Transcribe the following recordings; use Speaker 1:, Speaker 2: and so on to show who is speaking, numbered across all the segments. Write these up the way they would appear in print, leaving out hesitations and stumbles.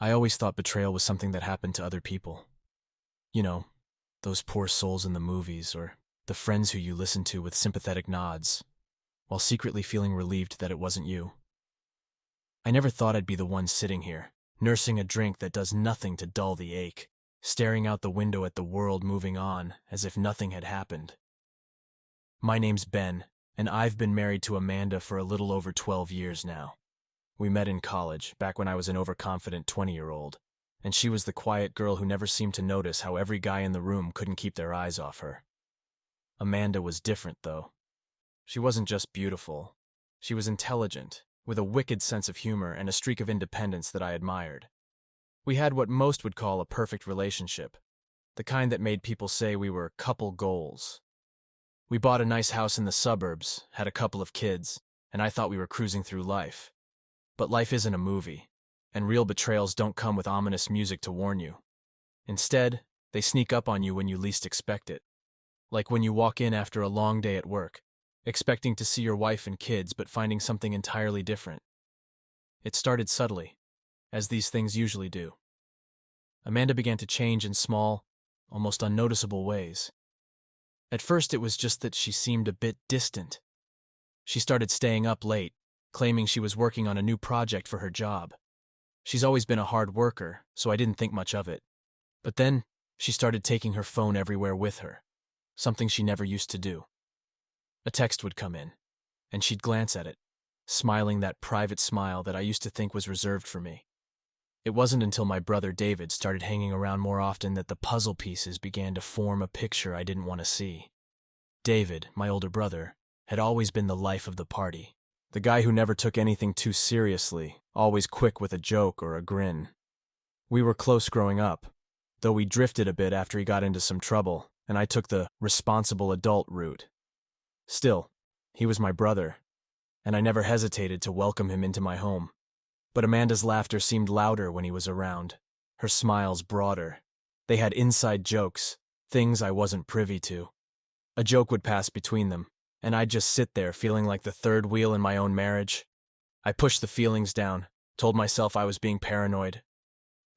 Speaker 1: I always thought betrayal was something that happened to other people. You know, those poor souls in the movies, or the friends who you listen to with sympathetic nods, while secretly feeling relieved that it wasn't you. I never thought I'd be the one sitting here, nursing a drink that does nothing to dull the ache, staring out the window at the world moving on as if nothing had happened. My name's Ben, and I've been married to Amanda for a little over 12 years now. We met in college, back when I was an overconfident 20-year-old, and she was the quiet girl who never seemed to notice how every guy in the room couldn't keep their eyes off her. Amanda was different, though. She wasn't just beautiful. She was intelligent, with a wicked sense of humor and a streak of independence that I admired. We had what most would call a perfect relationship, the kind that made people say we were couple goals. We bought a nice house in the suburbs, had a couple of kids, and I thought we were cruising through life. But life isn't a movie, and real betrayals don't come with ominous music to warn you. Instead, they sneak up on you when you least expect it. Like when you walk in after a long day at work, expecting to see your wife and kids but finding something entirely different. It started subtly, as these things usually do. Amanda began to change in small, almost unnoticeable ways. At first it was just that she seemed a bit distant. She started staying up late, claiming she was working on a new project for her job. She's always been a hard worker, so I didn't think much of it. But then, she started taking her phone everywhere with her, something she never used to do. A text would come in, and she'd glance at it, smiling that private smile that I used to think was reserved for me. It wasn't until my brother David started hanging around more often that the puzzle pieces began to form a picture I didn't want to see. David, my older brother, had always been the life of the party. The guy who never took anything too seriously, always quick with a joke or a grin. We were close growing up, though we drifted a bit after he got into some trouble, and I took the responsible adult route. Still, he was my brother, and I never hesitated to welcome him into my home. But Amanda's laughter seemed louder when he was around, her smiles broader. They had inside jokes, things I wasn't privy to. A joke would pass between them, and I'd just sit there feeling like the third wheel in my own marriage. I pushed the feelings down, told myself I was being paranoid.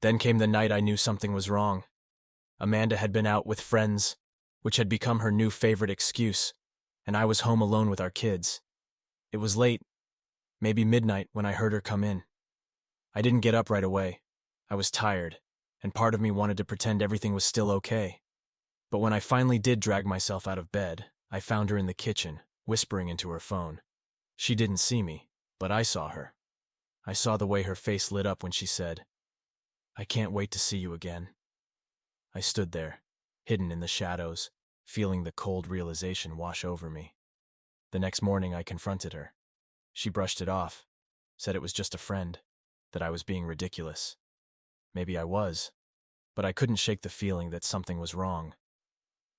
Speaker 1: Then came the night I knew something was wrong. Amanda had been out with friends, which had become her new favorite excuse, and I was home alone with our kids. It was late, maybe midnight, when I heard her come in. I didn't get up right away. I was tired, and part of me wanted to pretend everything was still okay. But when I finally did drag myself out of bed, I found her in the kitchen, whispering into her phone. She didn't see me, but I saw her. I saw the way her face lit up when she said, "I can't wait to see you again." I stood there, hidden in the shadows, feeling the cold realization wash over me. The next morning I confronted her. She brushed it off, said it was just a friend, that I was being ridiculous. Maybe I was, but I couldn't shake the feeling that something was wrong.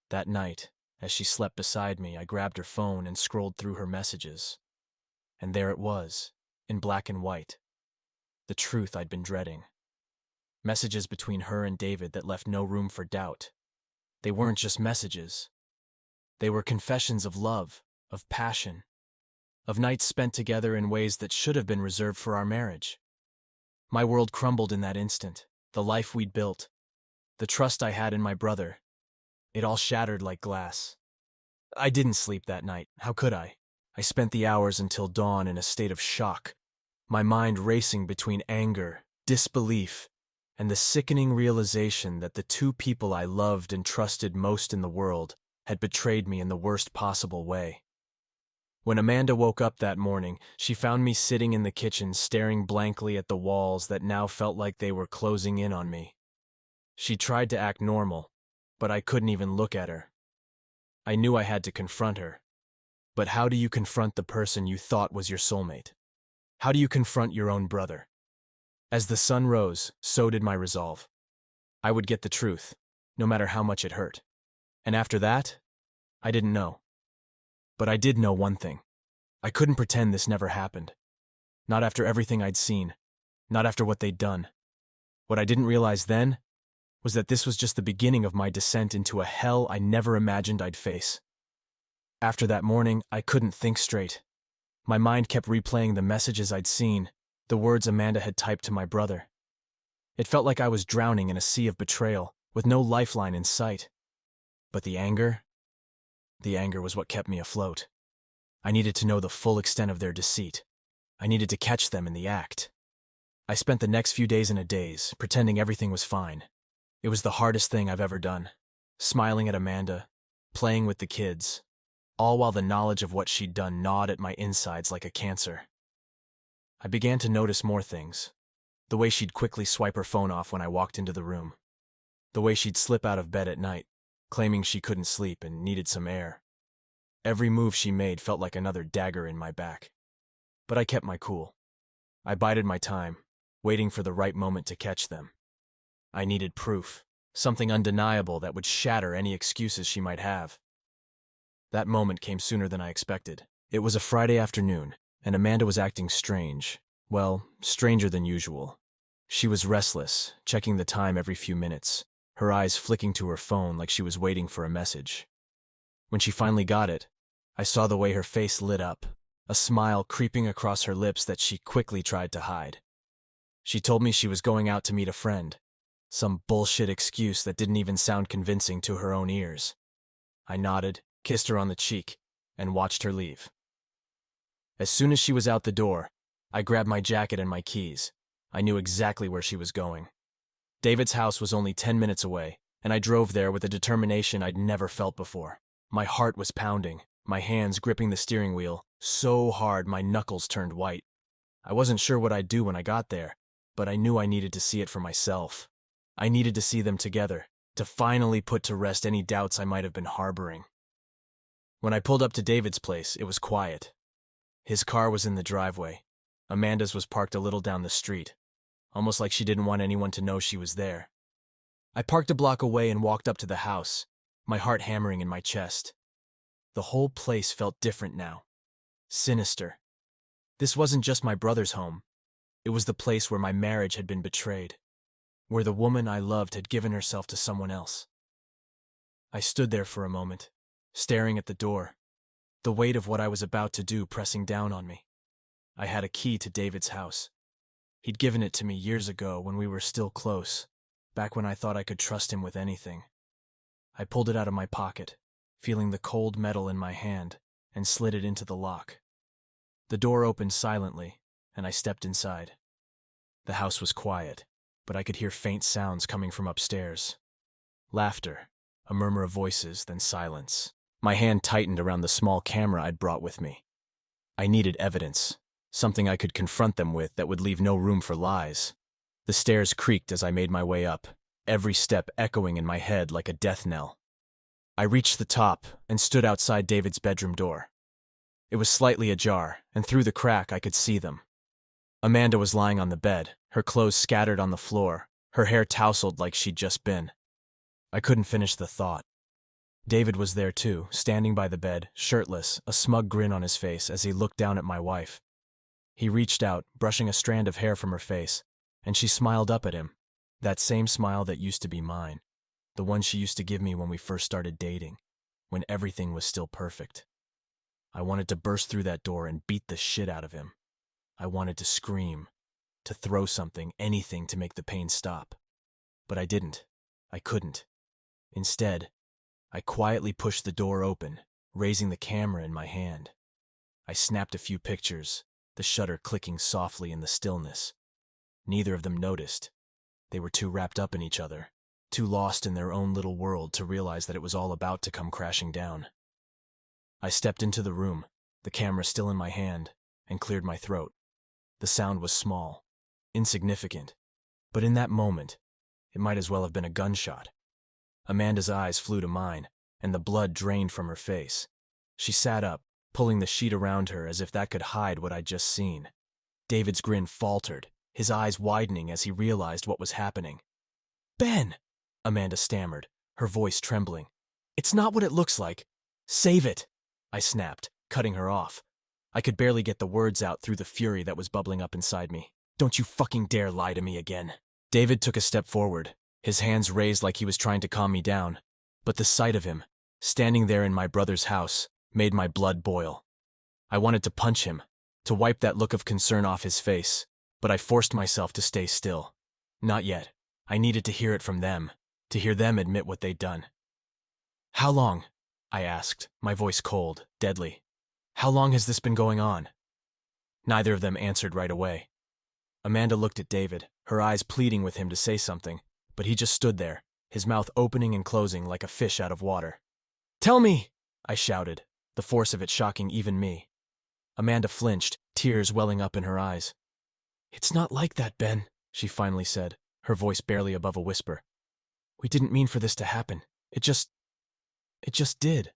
Speaker 1: That night, as she slept beside me, I grabbed her phone and scrolled through her messages. And there it was, in black and white. The truth I'd been dreading. Messages between her and David that left no room for doubt. They weren't just messages. They were confessions of love, of passion, of nights spent together in ways that should have been reserved for our marriage. My world crumbled in that instant, the life we'd built, the trust I had in my brother. It all shattered like glass. I didn't sleep that night. How could I? I spent the hours until dawn in a state of shock, my mind racing between anger, disbelief, and the sickening realization that the two people I loved and trusted most in the world had betrayed me in the worst possible way. When Amanda woke up that morning, she found me sitting in the kitchen staring blankly at the walls that now felt like they were closing in on me. She tried to act normal, but I couldn't even look at her. I knew I had to confront her. But how do you confront the person you thought was your soulmate? How do you confront your own brother? As the sun rose, so did my resolve. I would get the truth, no matter how much it hurt. And after that, I didn't know. But I did know one thing. I couldn't pretend this never happened. Not after everything I'd seen. Not after what they'd done. What I didn't realize then was that this was just the beginning of my descent into a hell I never imagined I'd face. After that morning, I couldn't think straight. My mind kept replaying the messages I'd seen, the words Amanda had typed to my brother. It felt like I was drowning in a sea of betrayal, with no lifeline in sight. But the anger was what kept me afloat. I needed to know the full extent of their deceit. I needed to catch them in the act. I spent the next few days in a daze, pretending everything was fine. It was the hardest thing I've ever done. Smiling at Amanda, playing with the kids, all while the knowledge of what she'd done gnawed at my insides like a cancer. I began to notice more things. The way she'd quickly swipe her phone off when I walked into the room. The way she'd slip out of bed at night, claiming she couldn't sleep and needed some air. Every move she made felt like another dagger in my back. But I kept my cool. I bided my time, waiting for the right moment to catch them. I needed proof, something undeniable that would shatter any excuses she might have. That moment came sooner than I expected. It was a Friday afternoon, and Amanda was acting strange. Well, stranger than usual. She was restless, checking the time every few minutes, her eyes flicking to her phone like she was waiting for a message. When she finally got it, I saw the way her face lit up, a smile creeping across her lips that she quickly tried to hide. She told me she was going out to meet a friend, some bullshit excuse that didn't even sound convincing to her own ears. I nodded, kissed her on the cheek, and watched her leave. As soon as she was out the door, I grabbed my jacket and my keys. I knew exactly where she was going. David's house was only 10 minutes away, and I drove there with a determination I'd never felt before. My heart was pounding, my hands gripping the steering wheel, so hard my knuckles turned white. I wasn't sure what I'd do when I got there, but I knew I needed to see it for myself. I needed to see them together, to finally put to rest any doubts I might have been harboring. When I pulled up to David's place, it was quiet. His car was in the driveway. Amanda's was parked a little down the street, almost like she didn't want anyone to know she was there. I parked a block away and walked up to the house, my heart hammering in my chest. The whole place felt different now. Sinister. This wasn't just my brother's home. It was the place where my marriage had been betrayed, where the woman I loved had given herself to someone else. I stood there for a moment, staring at the door, the weight of what I was about to do pressing down on me. I had a key to David's house. He'd given it to me years ago when we were still close, back when I thought I could trust him with anything. I pulled it out of my pocket, feeling the cold metal in my hand, and slid it into the lock. The door opened silently, and I stepped inside. The house was quiet, but I could hear faint sounds coming from upstairs. Laughter, a murmur of voices, then silence. My hand tightened around the small camera I'd brought with me. I needed evidence, something I could confront them with that would leave no room for lies. The stairs creaked as I made my way up, every step echoing in my head like a death knell. I reached the top and stood outside David's bedroom door. It was slightly ajar, and through the crack I could see them. Amanda was lying on the bed, her clothes scattered on the floor, her hair tousled like she'd just been. I couldn't finish the thought. David was there too, standing by the bed, shirtless, a smug grin on his face as he looked down at my wife. He reached out, brushing a strand of hair from her face, and she smiled up at him, that same smile that used to be mine, the one she used to give me when we first started dating, when everything was still perfect. I wanted to burst through that door and beat the shit out of him. I wanted to scream, to throw something, anything to make the pain stop. But I didn't. I couldn't. Instead, I quietly pushed the door open, raising the camera in my hand. I snapped a few pictures, the shutter clicking softly in the stillness. Neither of them noticed. They were too wrapped up in each other, too lost in their own little world to realize that it was all about to come crashing down. I stepped into the room, the camera still in my hand, and cleared my throat. The sound was small, insignificant, but in that moment, it might as well have been a gunshot. Amanda's eyes flew to mine, and the blood drained from her face. She sat up, pulling the sheet around her as if that could hide what I'd just seen. David's grin faltered, his eyes widening as he realized what was happening. "Ben!" Amanda stammered, her voice trembling. "It's not what it looks like. Save it!" I snapped, cutting her off. I could barely get the words out through the fury that was bubbling up inside me. "Don't you fucking dare lie to me again." David took a step forward, his hands raised like he was trying to calm me down, but the sight of him, standing there in my brother's house, made my blood boil. I wanted to punch him, to wipe that look of concern off his face, but I forced myself to stay still. Not yet. I needed to hear it from them, to hear them admit what they'd done. How long? I asked, my voice cold, deadly. How long has this been going on? Neither of them answered right away. Amanda looked at David, her eyes pleading with him to say something, but he just stood there, his mouth opening and closing like a fish out of water. Tell me! I shouted, the force of it shocking even me. Amanda flinched, tears welling up in her eyes. It's not like that, Ben, she finally said, her voice barely above a whisper. We didn't mean for this to happen. It just did.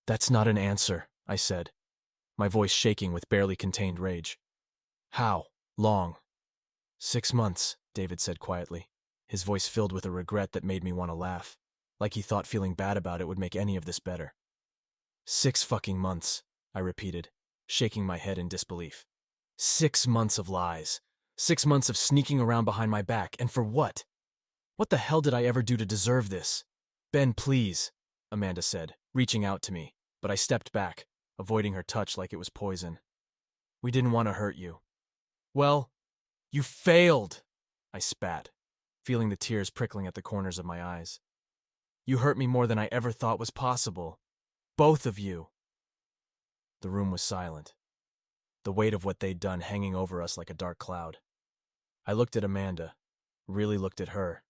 Speaker 1: That's not an answer, I said, my voice shaking with barely contained rage. How long? 6 months, David said quietly, his voice filled with a regret that made me want to laugh, like he thought feeling bad about it would make any of this better. 6 fucking months, I repeated, shaking my head in disbelief. 6 months of lies. 6 months of sneaking around behind my back, and for what? What the hell did I ever do to deserve this? Ben, please, Amanda said, reaching out to me, but I stepped back, avoiding her touch like it was poison. We didn't want to hurt you. Well, you failed, I spat, feeling the tears prickling at the corners of my eyes. You hurt me more than I ever thought was possible. Both of you. The room was silent, the weight of what they'd done hanging over us like a dark cloud. I looked at Amanda, really looked at her,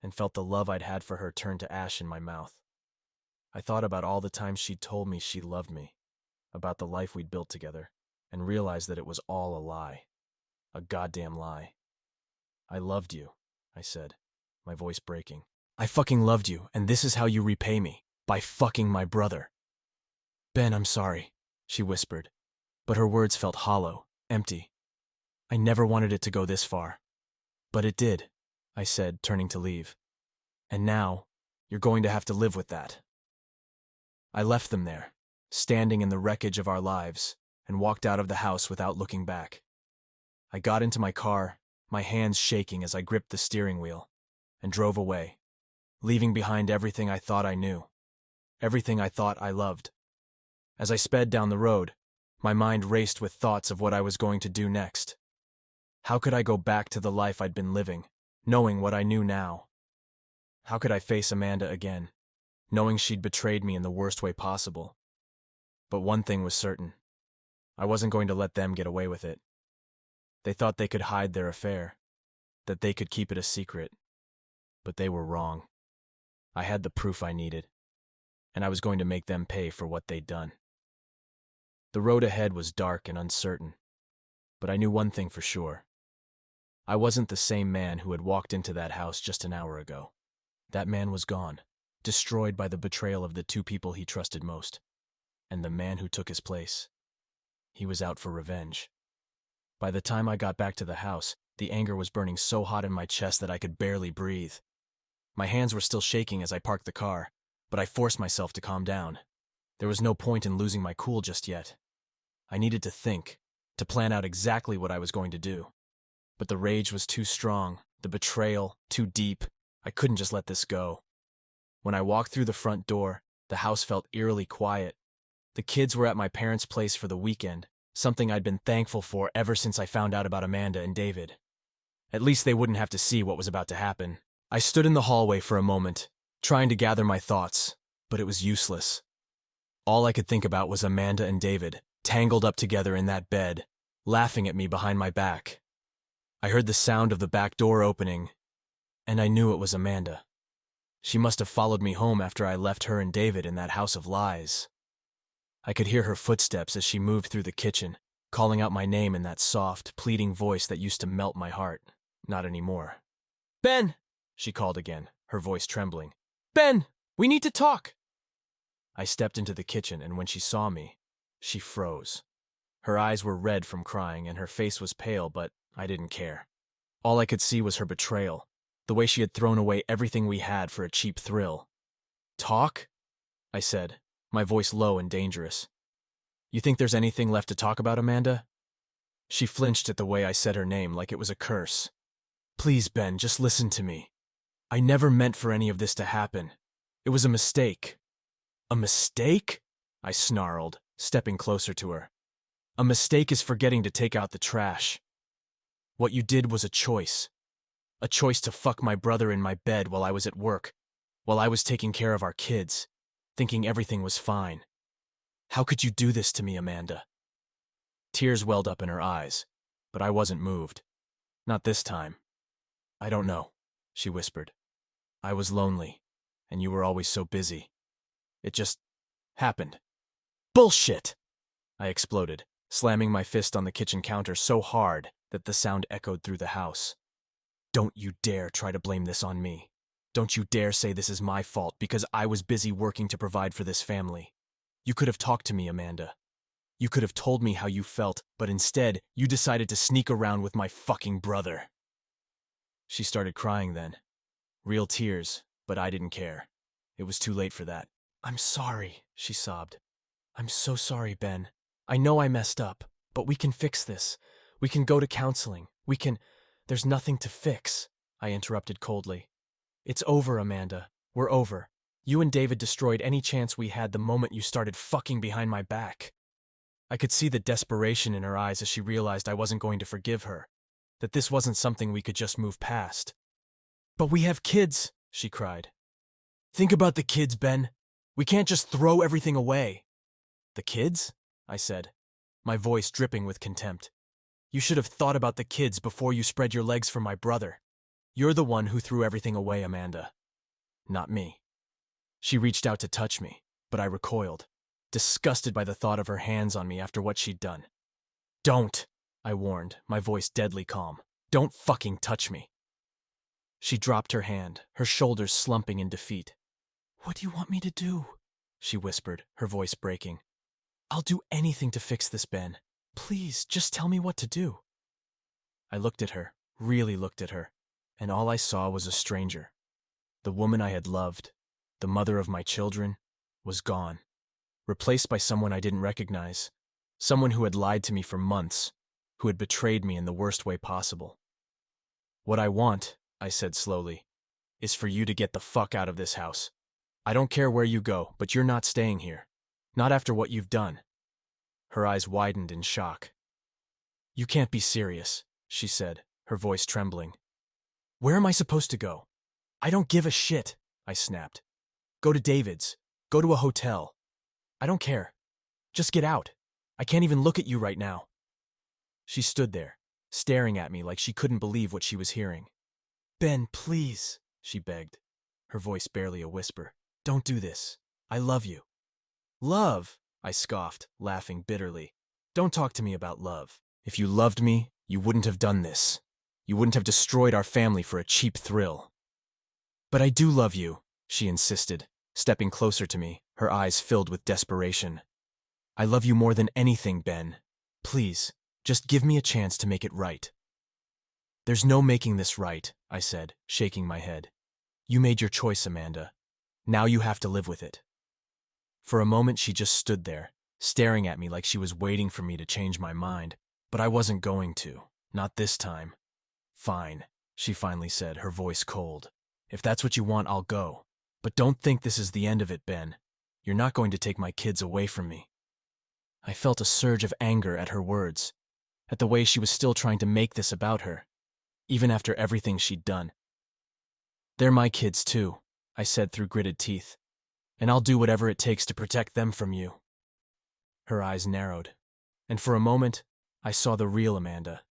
Speaker 1: and felt the love I'd had for her turn to ash in my mouth. I thought about all the times she'd told me she loved me, about the life we'd built together, and realized that it was all a lie. A goddamn lie. I loved you, I said, my voice breaking. I fucking loved you, and this is how you repay me, by fucking my brother. Ben, I'm sorry, she whispered, but her words felt hollow, empty. I never wanted it to go this far. But it did, I said, turning to leave. And now, you're going to have to live with that. I left them there, standing in the wreckage of our lives, and walked out of the house without looking back. I got into my car, my hands shaking as I gripped the steering wheel, and drove away, leaving behind everything I thought I knew, everything I thought I loved. As I sped down the road, my mind raced with thoughts of what I was going to do next. How could I go back to the life I'd been living, knowing what I knew now? How could I face Amanda again, knowing she'd betrayed me in the worst way possible? But one thing was certain. I wasn't going to let them get away with it. They thought they could hide their affair, that they could keep it a secret. But they were wrong. I had the proof I needed, and I was going to make them pay for what they'd done. The road ahead was dark and uncertain, but I knew one thing for sure. I wasn't the same man who had walked into that house just an hour ago. That man was gone, destroyed by the betrayal of the two people he trusted most. And the man who took his place, he was out for revenge. By the time I got back to the house, the anger was burning so hot in my chest that I could barely breathe. My hands were still shaking as I parked the car, but I forced myself to calm down. There was no point in losing my cool just yet. I needed to think, to plan out exactly what I was going to do. But the rage was too strong, the betrayal too deep. I couldn't just let this go. When I walked through the front door, the house felt eerily quiet. The kids were at my parents' place for the weekend, something I'd been thankful for ever since I found out about Amanda and David. At least they wouldn't have to see what was about to happen. I stood in the hallway for a moment, trying to gather my thoughts, but it was useless. All I could think about was Amanda and David, tangled up together in that bed, laughing at me behind my back. I heard the sound of the back door opening, and I knew it was Amanda. She must have followed me home after I left her and David in that house of lies. I could hear her footsteps as she moved through the kitchen, calling out my name in that soft, pleading voice that used to melt my heart. Not anymore. Ben! She called again, her voice trembling. Ben! We need to talk! I stepped into the kitchen, and when she saw me, she froze. Her eyes were red from crying, and her face was pale, but I didn't care. All I could see was her betrayal, the way she had thrown away everything we had for a cheap thrill. Talk? I said, my voice low and dangerous. You think there's anything left to talk about, Amanda? She flinched at the way I said her name like it was a curse. Please, Ben, just listen to me. I never meant for any of this to happen. It was a mistake. A mistake? I snarled, stepping closer to her. A mistake is forgetting to take out the trash. What you did was a choice. A choice to fuck my brother in my bed while I was at work, while I was taking care of our kids, thinking everything was fine. How could you do this to me, Amanda? Tears welled up in her eyes, but I wasn't moved. Not this time. I don't know, she whispered. I was lonely, and you were always so busy. It just happened. Bullshit! I exploded, slamming my fist on the kitchen counter so hard that the sound echoed through the house. Don't you dare try to blame this on me. Don't you dare say this is my fault because I was busy working to provide for this family. You could have talked to me, Amanda. You could have told me how you felt, but instead, you decided to sneak around with my fucking brother. She started crying then. Real tears, but I didn't care. It was too late for that. I'm sorry, she sobbed. I'm so sorry, Ben. I know I messed up, but we can fix this. We can go to counseling. There's nothing to fix, I interrupted coldly. It's over, Amanda. We're over. You and David destroyed any chance we had the moment you started fucking behind my back. I could see the desperation in her eyes as she realized I wasn't going to forgive her, that this wasn't something we could just move past. But we have kids, she cried. Think about the kids, Ben. We can't just throw everything away. The kids? I said, my voice dripping with contempt. You should have thought about the kids before you spread your legs for my brother. You're the one who threw everything away, Amanda. Not me. She reached out to touch me, but I recoiled, disgusted by the thought of her hands on me after what she'd done. Don't, I warned, my voice deadly calm. Don't fucking touch me. She dropped her hand, her shoulders slumping in defeat. What do you want me to do? She whispered, her voice breaking. I'll do anything to fix this, Ben. Please, just tell me what to do. I looked at her, really looked at her, and all I saw was a stranger. The woman I had loved, the mother of my children, was gone, replaced by someone I didn't recognize, someone who had lied to me for months, who had betrayed me in the worst way possible. What I want, I said slowly, is for you to get the fuck out of this house. I don't care where you go, but you're not staying here. Not after what you've done. Her eyes widened in shock. You can't be serious, she said, her voice trembling. Where am I supposed to go? I don't give a shit, I snapped. Go to David's. Go to a hotel. I don't care. Just get out. I can't even look at you right now. She stood there, staring at me like she couldn't believe what she was hearing. Ben, please, she begged, her voice barely a whisper. Don't do this. I love you. Love? I scoffed, laughing bitterly. Don't talk to me about love. If you loved me, you wouldn't have done this. You wouldn't have destroyed our family for a cheap thrill. But I do love you, she insisted, stepping closer to me, her eyes filled with desperation. I love you more than anything, Ben. Please, just give me a chance to make it right. There's no making this right, I said, shaking my head. You made your choice, Amanda. Now you have to live with it. For a moment she just stood there, staring at me like she was waiting for me to change my mind, but I wasn't going to, not this time. Fine, she finally said, her voice cold. If that's what you want, I'll go. But don't think this is the end of it, Ben. You're not going to take my kids away from me. I felt a surge of anger at her words, at the way she was still trying to make this about her, even after everything she'd done. They're my kids too, I said through gritted teeth, and I'll do whatever it takes to protect them from you. Her eyes narrowed, and for a moment, I saw the real Amanda,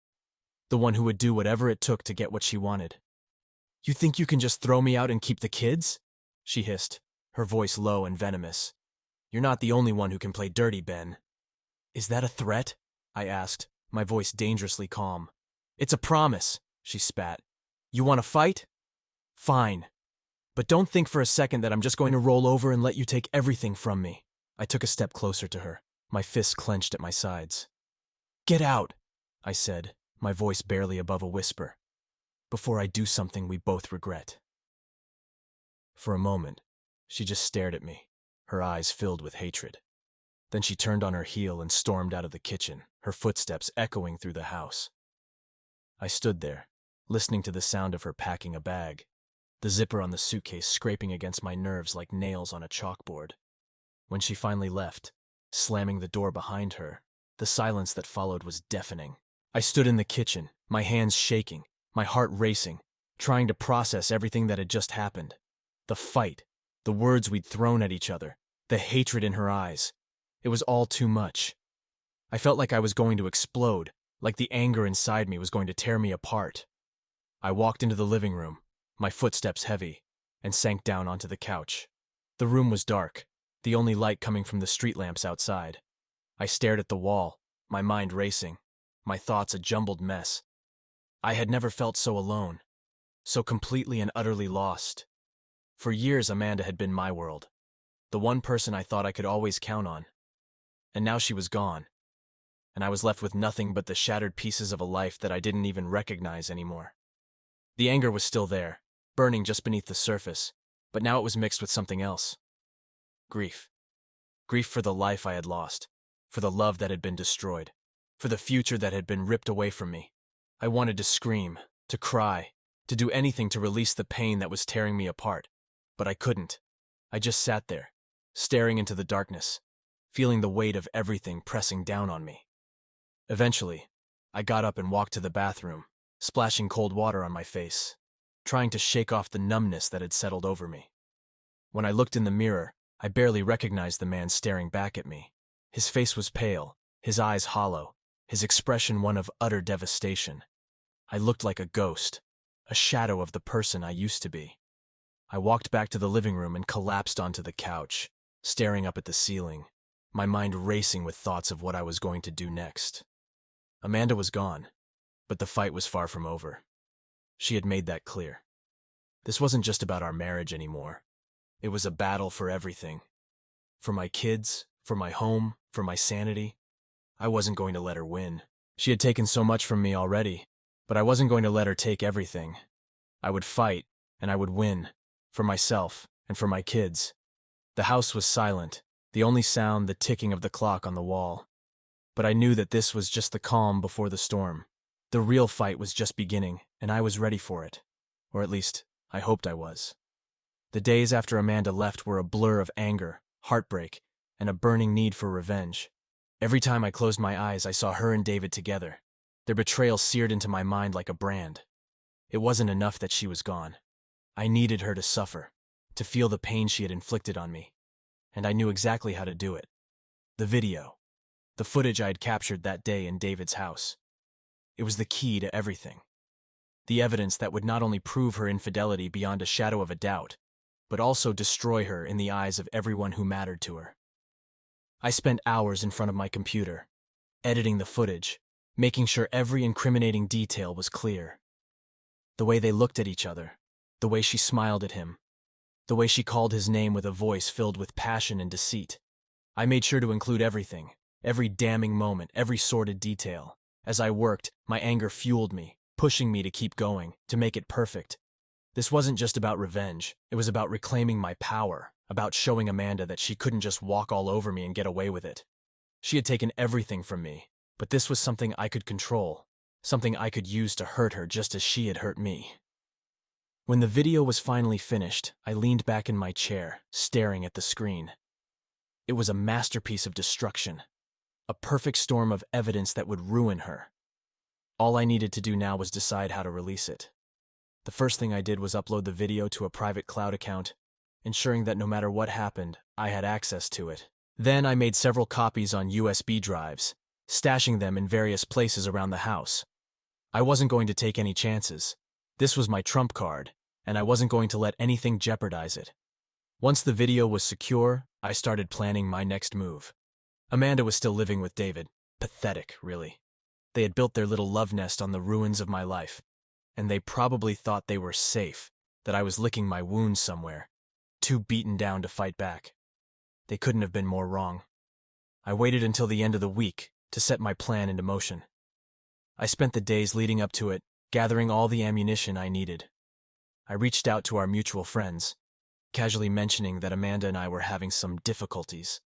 Speaker 1: the one who would do whatever it took to get what she wanted. You think you can just throw me out and keep the kids? She hissed, her voice low and venomous. You're not the only one who can play dirty, Ben. Is that a threat? I asked, my voice dangerously calm. It's a promise, she spat. You want to fight? Fine. But don't think for a second that I'm just going to roll over and let you take everything from me. I took a step closer to her, my fists clenched at my sides. Get out, I said, my voice barely above a whisper, before I do something we both regret. For a moment, she just stared at me, her eyes filled with hatred. Then she turned on her heel and stormed out of the kitchen, her footsteps echoing through the house. I stood there, listening to the sound of her packing a bag, the zipper on the suitcase scraping against my nerves like nails on a chalkboard. When she finally left, slamming the door behind her, the silence that followed was deafening. I stood in the kitchen, my hands shaking, my heart racing, trying to process everything that had just happened. The fight, the words we'd thrown at each other, the hatred in her eyes. It was all too much. I felt like I was going to explode, like the anger inside me was going to tear me apart. I walked into the living room, my footsteps heavy, and sank down onto the couch. The room was dark, the only light coming from the street lamps outside. I stared at the wall, my mind racing, my thoughts a jumbled mess. I had never felt so alone, so completely and utterly lost. For years, Amanda had been my world, the one person I thought I could always count on. And now she was gone, and I was left with nothing but the shattered pieces of a life that I didn't even recognize anymore. The anger was still there, burning just beneath the surface, but now it was mixed with something else. Grief. Grief for the life I had lost, for the love that had been destroyed, for the future that had been ripped away from me. I wanted to scream, to cry, to do anything to release the pain that was tearing me apart, but I couldn't. I just sat there, staring into the darkness, feeling the weight of everything pressing down on me. Eventually, I got up and walked to the bathroom, splashing cold water on my face, trying to shake off the numbness that had settled over me. When I looked in the mirror, I barely recognized the man staring back at me. His face was pale, his eyes hollow, his expression one of utter devastation. I looked like a ghost, a shadow of the person I used to be. I walked back to the living room and collapsed onto the couch, staring up at the ceiling, my mind racing with thoughts of what I was going to do next. Amanda was gone, but the fight was far from over. She had made that clear. This wasn't just about our marriage anymore. It was a battle for everything. For my kids, for my home, for my sanity. I wasn't going to let her win. She had taken so much from me already, but I wasn't going to let her take everything. I would fight, and I would win, for myself and for my kids. The house was silent, the only sound the ticking of the clock on the wall. But I knew that this was just the calm before the storm. The real fight was just beginning, and I was ready for it. Or at least, I hoped I was. The days after Amanda left were a blur of anger, heartbreak, and a burning need for revenge. Every time I closed my eyes, I saw her and David together. Their betrayal seared into my mind like a brand. It wasn't enough that she was gone. I needed her to suffer, to feel the pain she had inflicted on me. And I knew exactly how to do it. The video. The footage I had captured that day in David's house. It was the key to everything. The evidence that would not only prove her infidelity beyond a shadow of a doubt, but also destroy her in the eyes of everyone who mattered to her. I spent hours in front of my computer, editing the footage, making sure every incriminating detail was clear. The way they looked at each other, the way she smiled at him, the way she called his name with a voice filled with passion and deceit. I made sure to include everything, every damning moment, every sordid detail. As I worked, my anger fueled me, pushing me to keep going, to make it perfect. This wasn't just about revenge. It was about reclaiming my power, about showing Amanda that she couldn't just walk all over me and get away with it. She had taken everything from me, but this was something I could control, something I could use to hurt her just as she had hurt me. When the video was finally finished, I leaned back in my chair, staring at the screen. It was a masterpiece of destruction, a perfect storm of evidence that would ruin her. All I needed to do now was decide how to release it. The first thing I did was upload the video to a private cloud account, ensuring that no matter what happened, I had access to it. Then I made several copies on USB drives, stashing them in various places around the house. I wasn't going to take any chances. This was my trump card, and I wasn't going to let anything jeopardize it. Once the video was secure, I started planning my next move. Amanda was still living with David. Pathetic, really. They had built their little love nest on the ruins of my life, and they probably thought they were safe, that I was licking my wounds somewhere, too beaten down to fight back. They couldn't have been more wrong. I waited until the end of the week to set my plan into motion. I spent the days leading up to it, gathering all the ammunition I needed. I reached out to our mutual friends, casually mentioning that Amanda and I were having some difficulties.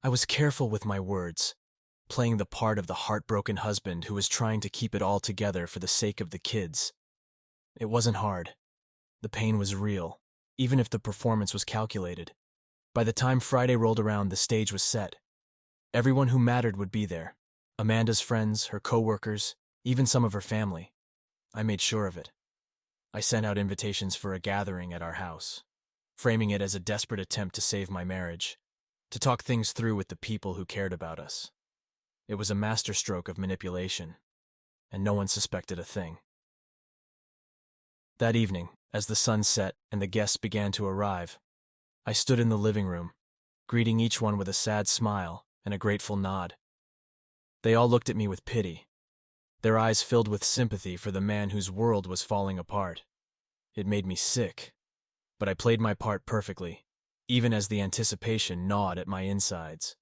Speaker 1: I was careful with my words, playing the part of the heartbroken husband who was trying to keep it all together for the sake of the kids. It wasn't hard. The pain was real, even if the performance was calculated. By the time Friday rolled around, the stage was set. Everyone who mattered would be there. Amanda's friends, her co-workers, even some of her family. I made sure of it. I sent out invitations for a gathering at our house, framing it as a desperate attempt to save my marriage, to talk things through with the people who cared about us. It was a masterstroke of manipulation, and no one suspected a thing. That evening, as the sun set and the guests began to arrive, I stood in the living room, greeting each one with a sad smile and a grateful nod. They all looked at me with pity, their eyes filled with sympathy for the man whose world was falling apart. It made me sick, but I played my part perfectly, even as the anticipation gnawed at my insides.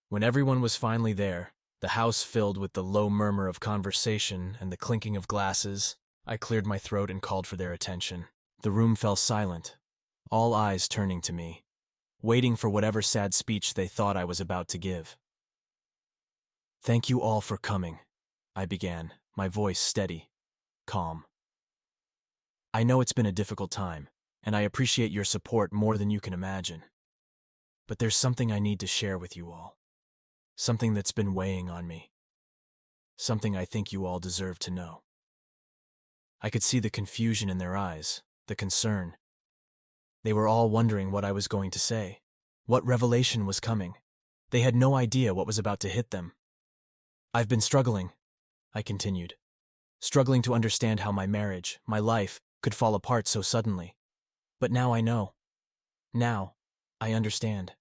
Speaker 1: When everyone was finally there, the house filled with the low murmur of conversation and the clinking of glasses, I cleared my throat and called for their attention. The room fell silent, all eyes turning to me, waiting for whatever sad speech they thought I was about to give. "Thank you all for coming," I began, my voice steady, calm. "I know it's been a difficult time, and I appreciate your support more than you can imagine. But there's something I need to share with you all. Something that's been weighing on me. Something I think you all deserve to know." I could see the confusion in their eyes, the concern. They were all wondering what I was going to say, what revelation was coming. They had no idea what was about to hit them. "I've been struggling," I continued, "struggling to understand how my marriage, my life, could fall apart so suddenly. But now I know. Now, I understand."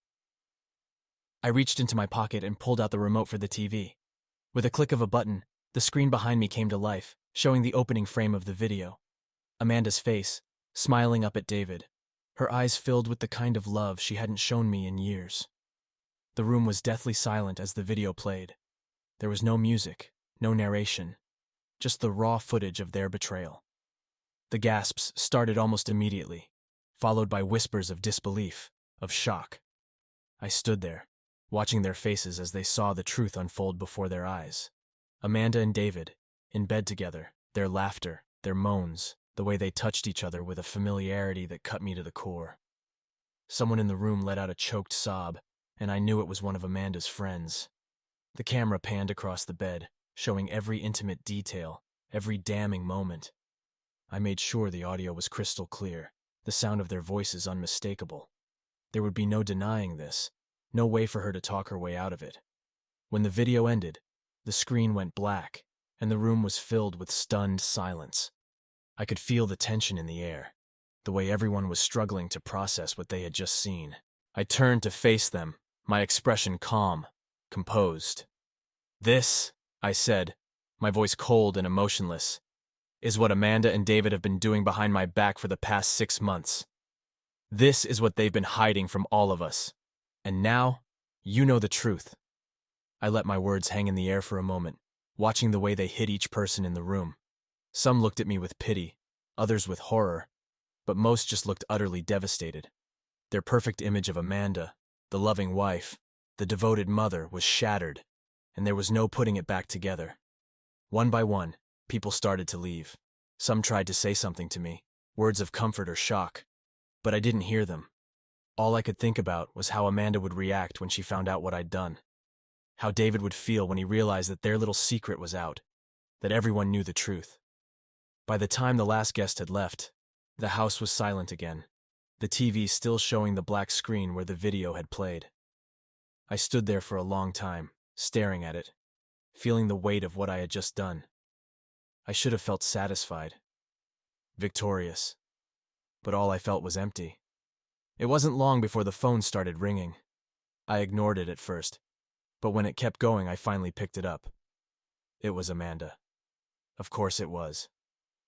Speaker 1: I reached into my pocket and pulled out the remote for the TV. With a click of a button, the screen behind me came to life, showing the opening frame of the video. Amanda's face, smiling up at David, her eyes filled with the kind of love she hadn't shown me in years. The room was deathly silent as the video played. There was no music, no narration, just the raw footage of their betrayal. The gasps started almost immediately, followed by whispers of disbelief, of shock. I stood there, watching their faces as they saw the truth unfold before their eyes. Amanda and David, in bed together, their laughter, their moans, the way they touched each other with a familiarity that cut me to the core. Someone in the room let out a choked sob, and I knew it was one of Amanda's friends. The camera panned across the bed, showing every intimate detail, every damning moment. I made sure the audio was crystal clear, the sound of their voices unmistakable. There would be no denying this, no way for her to talk her way out of it. When the video ended, the screen went black, and the room was filled with stunned silence. I could feel the tension in the air, the way everyone was struggling to process what they had just seen. I turned to face them, my expression calm, composed. "This," I said, my voice cold and emotionless, "is what Amanda and David have been doing behind my back for the past 6 months. This is what they've been hiding from all of us. And now, you know the truth." I let my words hang in the air for a moment, watching the way they hit each person in the room. Some looked at me with pity, others with horror, but most just looked utterly devastated. Their perfect image of Amanda, the loving wife, the devoted mother, was shattered, and there was no putting it back together. One by one, people started to leave. Some tried to say something to me, words of comfort or shock, but I didn't hear them. All I could think about was how Amanda would react when she found out what I'd done. How David would feel when he realized that their little secret was out, that everyone knew the truth. By the time the last guest had left, the house was silent again, the TV still showing the black screen where the video had played. I stood there for a long time, staring at it, feeling the weight of what I had just done. I should have felt satisfied, victorious, but all I felt was empty. It wasn't long before the phone started ringing. I ignored it at first, but when it kept going, I finally picked it up. It was Amanda. Of course it was.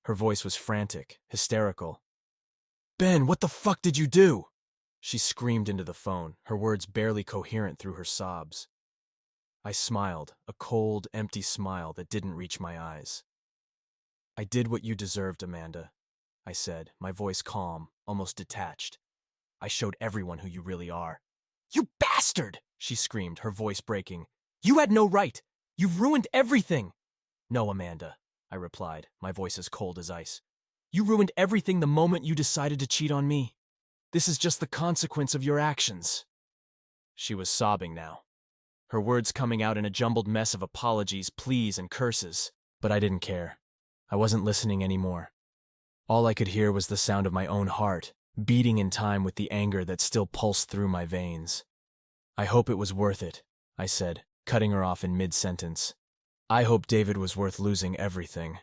Speaker 1: Her voice was frantic, hysterical. "Ben, what the fuck did you do?" She screamed into the phone, her words barely coherent through her sobs. I smiled, a cold, empty smile that didn't reach my eyes. "I did what you deserved, Amanda," I said, my voice calm, almost detached. "I showed everyone who you really are." "You bastard!" she screamed, her voice breaking. "You had no right! You've ruined everything!" "No, Amanda," I replied, my voice as cold as ice. "You ruined everything the moment you decided to cheat on me. This is just the consequence of your actions." She was sobbing now, her words coming out in a jumbled mess of apologies, pleas, and curses. But I didn't care. I wasn't listening anymore. All I could hear was the sound of my own heart, beating in time with the anger that still pulsed through my veins. "I hope it was worth it," I said, cutting her off in mid-sentence. "I hope David was worth losing everything."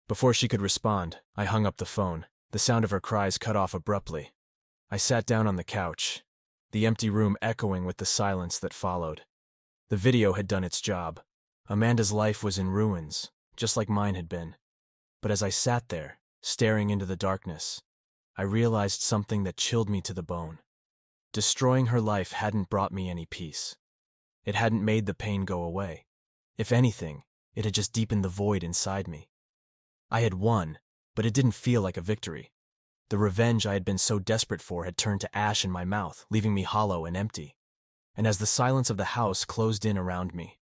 Speaker 1: Before she could respond, I hung up the phone. The sound of her cries cut off abruptly. I sat down on the couch, the empty room echoing with the silence that followed. The video had done its job. Amanda's life was in ruins, just like mine had been. But as I sat there, staring into the darkness, I realized something that chilled me to the bone. Destroying her life hadn't brought me any peace. It hadn't made the pain go away. If anything, it had just deepened the void inside me. I had won, but it didn't feel like a victory. The revenge I had been so desperate for had turned to ash in my mouth, leaving me hollow and empty. And as the silence of the house closed in around me,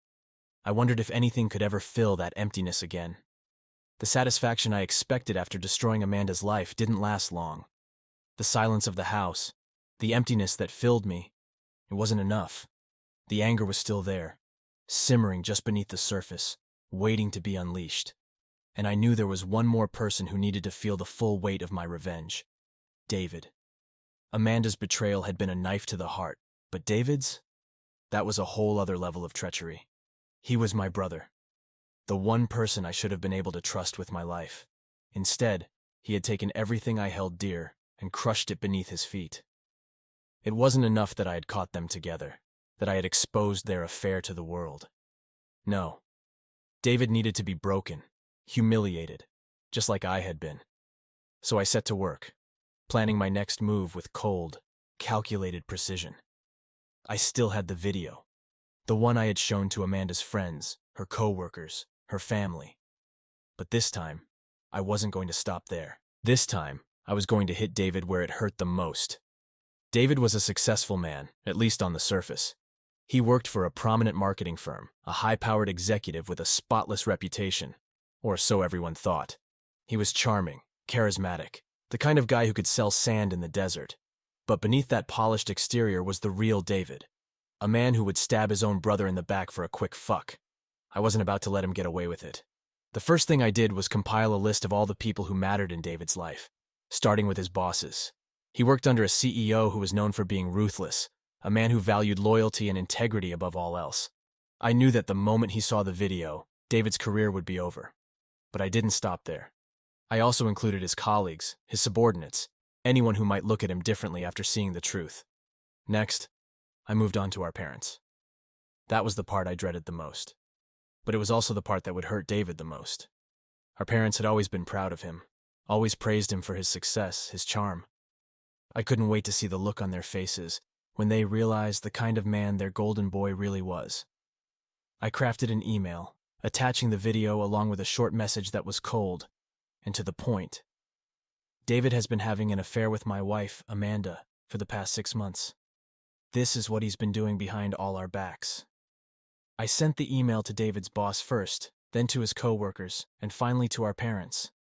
Speaker 1: I wondered if anything could ever fill that emptiness again. The satisfaction I expected after destroying Amanda's life didn't last long. The silence of the house, the emptiness that filled me, it wasn't enough. The anger was still there, simmering just beneath the surface, waiting to be unleashed. And I knew there was one more person who needed to feel the full weight of my revenge: David. Amanda's betrayal had been a knife to the heart, but David's? That was a whole other level of treachery. He was my brother, the one person I should have been able to trust with my life. Instead, he had taken everything I held dear and crushed it beneath his feet. It wasn't enough that I had caught them together, that I had exposed their affair to the world. No, David needed to be broken, humiliated, just like I had been. So I set to work, planning my next move with cold, calculated precision. I still had the video, the one I had shown to Amanda's friends, her co-workers, her family. But this time, I wasn't going to stop there. This time, I was going to hit David where it hurt the most. David was a successful man, at least on the surface. He worked for a prominent marketing firm, a high-powered executive with a spotless reputation, or so everyone thought. He was charming, charismatic, the kind of guy who could sell sand in the desert. But beneath that polished exterior was the real David, a man who would stab his own brother in the back for a quick fuck. I wasn't about to let him get away with it. The first thing I did was compile a list of all the people who mattered in David's life, starting with his bosses. He worked under a CEO who was known for being ruthless, a man who valued loyalty and integrity above all else. I knew that the moment he saw the video, David's career would be over. But I didn't stop there. I also included his colleagues, his subordinates, anyone who might look at him differently after seeing the truth. Next, I moved on to our parents. That was the part I dreaded the most. But it was also the part that would hurt David the most. Our parents had always been proud of him, always praised him for his success, his charm. I couldn't wait to see the look on their faces when they realized the kind of man their golden boy really was. I crafted an email, attaching the video along with a short message that was cold and to the point. David has been having an affair with my wife, Amanda, for the past 6 months. This is what he's been doing behind all our backs. I sent the email to David's boss first, then to his co-workers, and finally to our parents.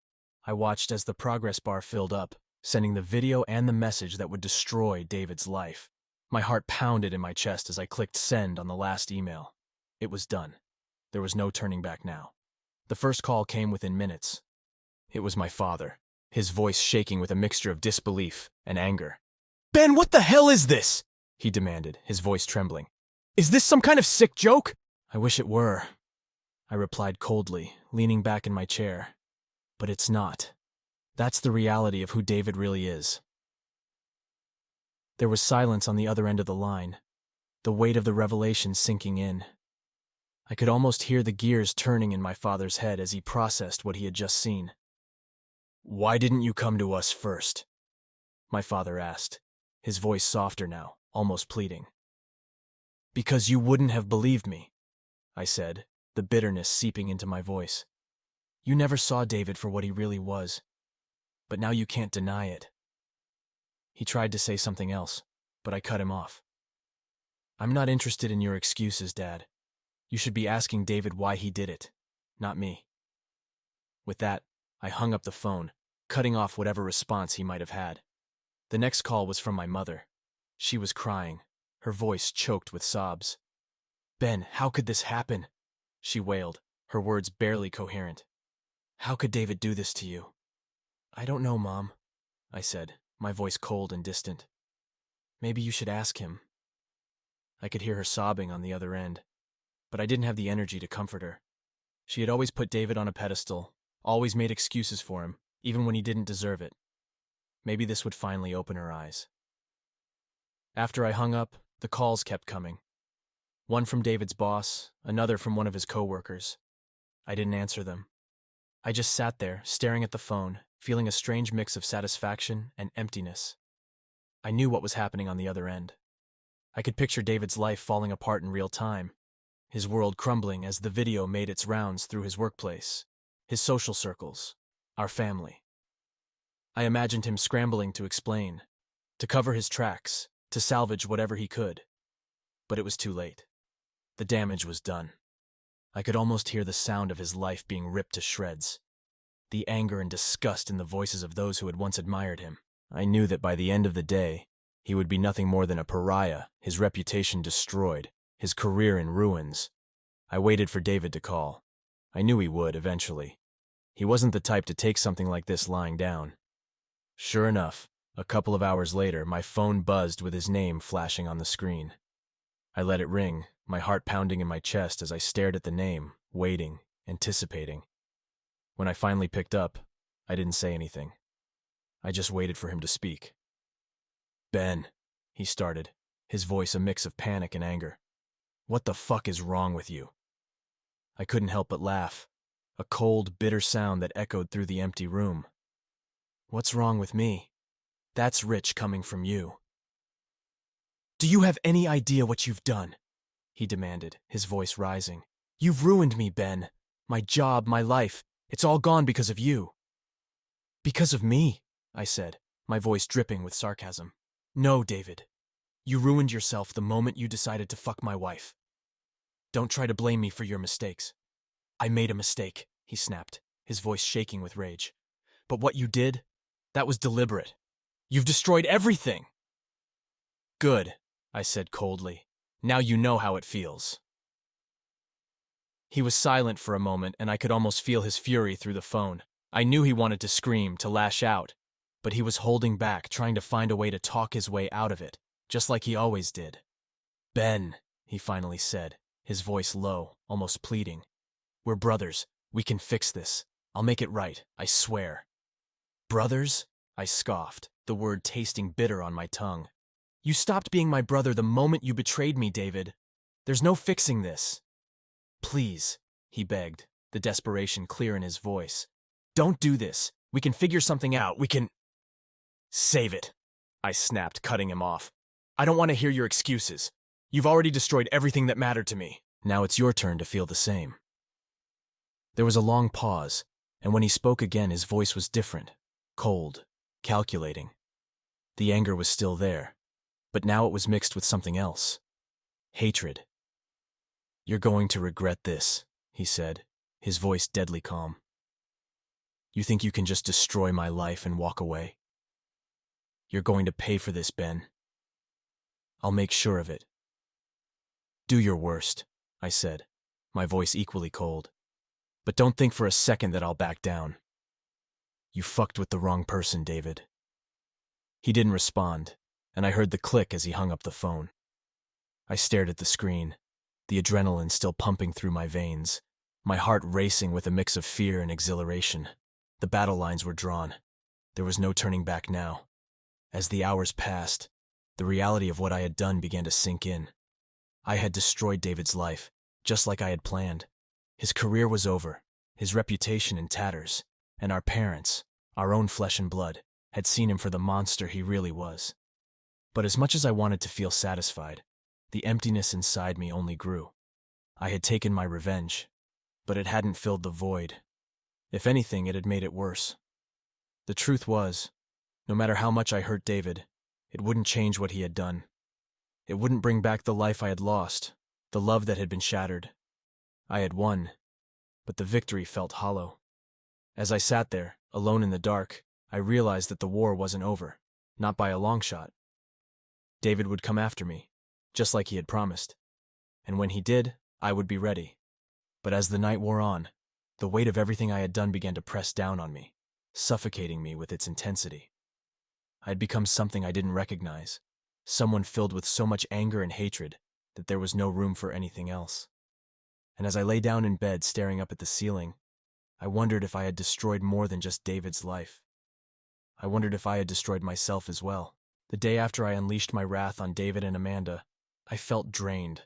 Speaker 1: I watched as the progress bar filled up, sending the video and the message that would destroy David's life. My heart pounded in my chest as I clicked send on the last email. It was done. There was no turning back now. The first call came within minutes. It was my father, his voice shaking with a mixture of disbelief and anger. "Ben, what the hell is this?" he demanded, his voice trembling. "Is this some kind of sick joke?" "I wish it were," I replied coldly, leaning back in my chair. "But it's not. That's the reality of who David really is." There was silence on the other end of the line, the weight of the revelation sinking in. I could almost hear the gears turning in my father's head as he processed what he had just seen. "Why didn't you come to us first?" my father asked, his voice softer now, almost pleading. "Because you wouldn't have believed me," I said, the bitterness seeping into my voice. "You never saw David for what he really was, but now you can't deny it." He tried to say something else, but I cut him off. "I'm not interested in your excuses, Dad. You should be asking David why he did it, not me." With that, I hung up the phone, cutting off whatever response he might have had. The next call was from my mother. She was crying, her voice choked with sobs. "Ben, how could this happen?" she wailed, her words barely coherent. "How could David do this to you?" I don't know, Mom, I said, my voice cold and distant. Maybe you should ask him. I could hear her sobbing on the other end, but I didn't have the energy to comfort her. She had always put David on a pedestal, always made excuses for him, even when he didn't deserve it. Maybe this would finally open her eyes. After I hung up, the calls kept coming. One from David's boss, another from one of his coworkers. I didn't answer them. I just sat there, staring at the phone, feeling a strange mix of satisfaction and emptiness. I knew what was happening on the other end. I could picture David's life falling apart in real time, his world crumbling as the video made its rounds through his workplace, his social circles, our family. I imagined him scrambling to explain, to cover his tracks, to salvage whatever he could. But it was too late. The damage was done. I could almost hear the sound of his life being ripped to shreds, the anger and disgust in the voices of those who had once admired him. I knew that by the end of the day, he would be nothing more than a pariah, his reputation destroyed, his career in ruins. I waited for David to call. I knew he would, eventually. He wasn't the type to take something like this lying down. Sure enough, a couple of hours later, my phone buzzed with his name flashing on the screen. I let it ring, my heart pounding in my chest as I stared at the name, waiting, anticipating. When I finally picked up, I didn't say anything. I just waited for him to speak. "Ben," he started, his voice a mix of panic and anger. "What the fuck is wrong with you?" I couldn't help but laugh, a cold, bitter sound that echoed through the empty room. "What's wrong with me? That's rich coming from you." "Do you have any idea what you've done?" he demanded, his voice rising. "You've ruined me, Ben. My job, my life, it's all gone because of you." "Because of me?" I said, my voice dripping with sarcasm. "No, David. You ruined yourself the moment you decided to fuck my wife. Don't try to blame me for your mistakes." "I made a mistake," he snapped, his voice shaking with rage. "But what you did, that was deliberate. You've destroyed everything." "Good," I said coldly. "Now you know how it feels." He was silent for a moment, and I could almost feel his fury through the phone. I knew he wanted to scream, to lash out, but he was holding back, trying to find a way to talk his way out of it, just like he always did. "Ben," he finally said, his voice low, almost pleading. "We're brothers. We can fix this. I'll make it right, I swear." "Brothers?" I scoffed, the word tasting bitter on my tongue. "You stopped being my brother the moment you betrayed me, David. There's no fixing this." "Please," he begged, the desperation clear in his voice. "Don't do this. We can figure something out. We can—" "Save it," I snapped, cutting him off. "I don't want to hear your excuses. You've already destroyed everything that mattered to me. Now it's your turn to feel the same." There was a long pause, and when he spoke again, his voice was different, cold, calculating. The anger was still there, but now it was mixed with something else. Hatred. "You're going to regret this," he said, his voice deadly calm. "You think you can just destroy my life and walk away? You're going to pay for this, Ben. I'll make sure of it." "Do your worst," I said, my voice equally cold. "But don't think for a second that I'll back down. You fucked with the wrong person, David." He didn't respond, and I heard the click as he hung up the phone. I stared at the screen, the adrenaline still pumping through my veins, my heart racing with a mix of fear and exhilaration. The battle lines were drawn. There was no turning back now. As the hours passed, the reality of what I had done began to sink in. I had destroyed David's life, just like I had planned. His career was over, his reputation in tatters, and our parents, our own flesh and blood, had seen him for the monster he really was. But as much as I wanted to feel satisfied, the emptiness inside me only grew. I had taken my revenge, but it hadn't filled the void. If anything, it had made it worse. The truth was, no matter how much I hurt David, it wouldn't change what he had done. It wouldn't bring back the life I had lost, the love that had been shattered. I had won, but the victory felt hollow. As I sat there, alone in the dark, I realized that the war wasn't over, not by a long shot. David would come after me, just like he had promised. And when he did, I would be ready. But as the night wore on, the weight of everything I had done began to press down on me. suffocating me with its intensity. I had become something I didn't recognize, someone filled with so much anger and hatred that there was no room for anything else. And as I lay down in bed staring up at the ceiling, I wondered if I had destroyed more than just David's life. I wondered if I had destroyed myself as well. The day after I unleashed my wrath on David and Amanda, I felt drained,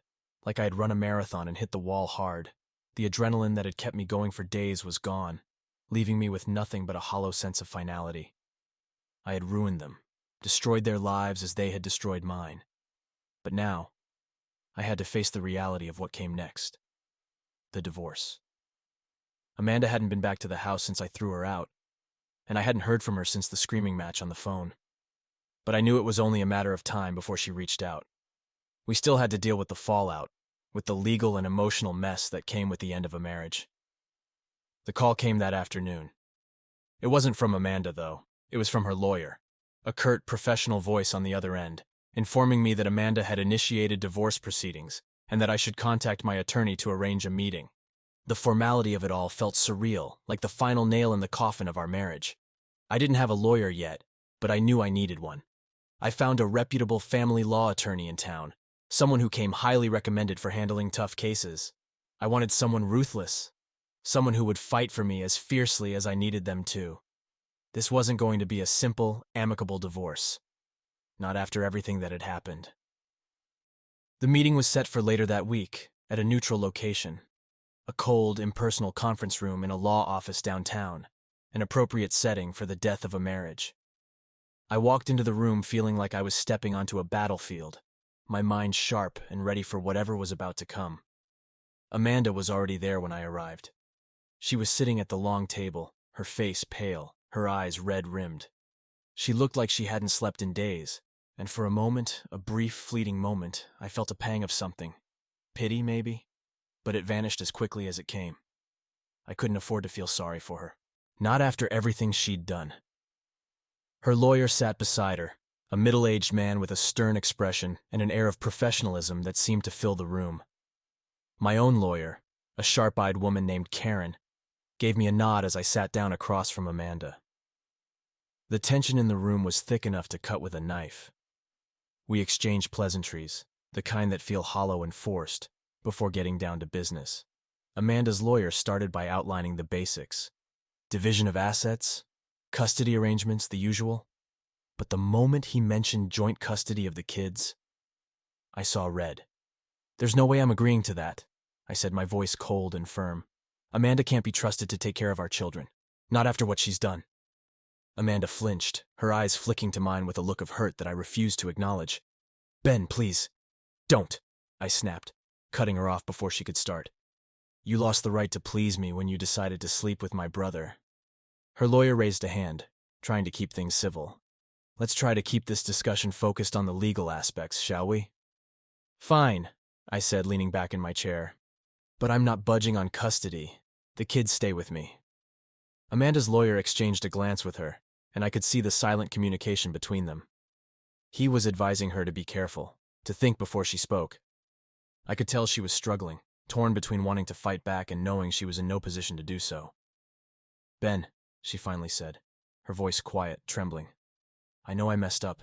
Speaker 1: like I had run a marathon and hit the wall hard. The adrenaline that had kept me going for days was gone, leaving me with nothing but a hollow sense of finality. I had ruined them, destroyed their lives as they had destroyed mine. But now, I had to face the reality of what came next. The divorce. Amanda hadn't been back to the house since I threw her out, and I hadn't heard from her since the screaming match on the phone. But I knew it was only a matter of time before she reached out. We still had to deal with the fallout, with the legal and emotional mess that came with the end of a marriage. The call came that afternoon. It wasn't from Amanda, though. It was from her lawyer, a curt, professional voice on the other end, informing me that Amanda had initiated divorce proceedings and that I should contact my attorney to arrange a meeting. The formality of it all felt surreal, like the final nail in the coffin of our marriage. I didn't have a lawyer yet, but I knew I needed one. I found a reputable family law attorney in town, someone who came highly recommended for handling tough cases. I wanted someone ruthless, someone who would fight for me as fiercely as I needed them to. This wasn't going to be a simple, amicable divorce. Not after everything that had happened. The meeting was set for later that week, at a neutral location. A cold, impersonal conference room in a law office downtown, an appropriate setting for the death of a marriage. I walked into the room feeling like I was stepping onto a battlefield, my mind sharp and ready for whatever was about to come. Amanda was already there when I arrived. She was sitting at the long table, her face pale, her eyes red-rimmed. She looked like she hadn't slept in days, and for a moment, a brief, fleeting moment, I felt a pang of something. Pity, maybe? But it vanished as quickly as it came. I couldn't afford to feel sorry for her. Not after everything she'd done. Her lawyer sat beside her, a middle-aged man with a stern expression and an air of professionalism that seemed to fill the room. My own lawyer, a sharp-eyed woman named Karen, gave me a nod as I sat down across from Amanda. The tension in the room was thick enough to cut with a knife. We exchanged pleasantries, the kind that feel hollow and forced, before getting down to business. Amanda's lawyer started by outlining the basics. Division of assets, custody arrangements, the usual. But the moment he mentioned joint custody of the kids, I saw red. "There's no way I'm agreeing to that," I said, my voice cold and firm. "Amanda can't be trusted to take care of our children. Not after what she's done." Amanda flinched, her eyes flicking to mine with a look of hurt that I refused to acknowledge. "Ben, please. Don't," I snapped, cutting her off before she could start. "You lost the right to please me when you decided to sleep with my brother." Her lawyer raised a hand, trying to keep things civil. "Let's try to keep this discussion focused on the legal aspects, shall we?" "Fine," I said, leaning back in my chair. "But I'm not budging on custody. The kids stay with me." Amanda's lawyer exchanged a glance with her, and I could see the silent communication between them. He was advising her to be careful, to think before she spoke. I could tell she was struggling, torn between wanting to fight back and knowing she was in no position to do so. "Ben," she finally said, her voice quiet, trembling. "I know I messed up.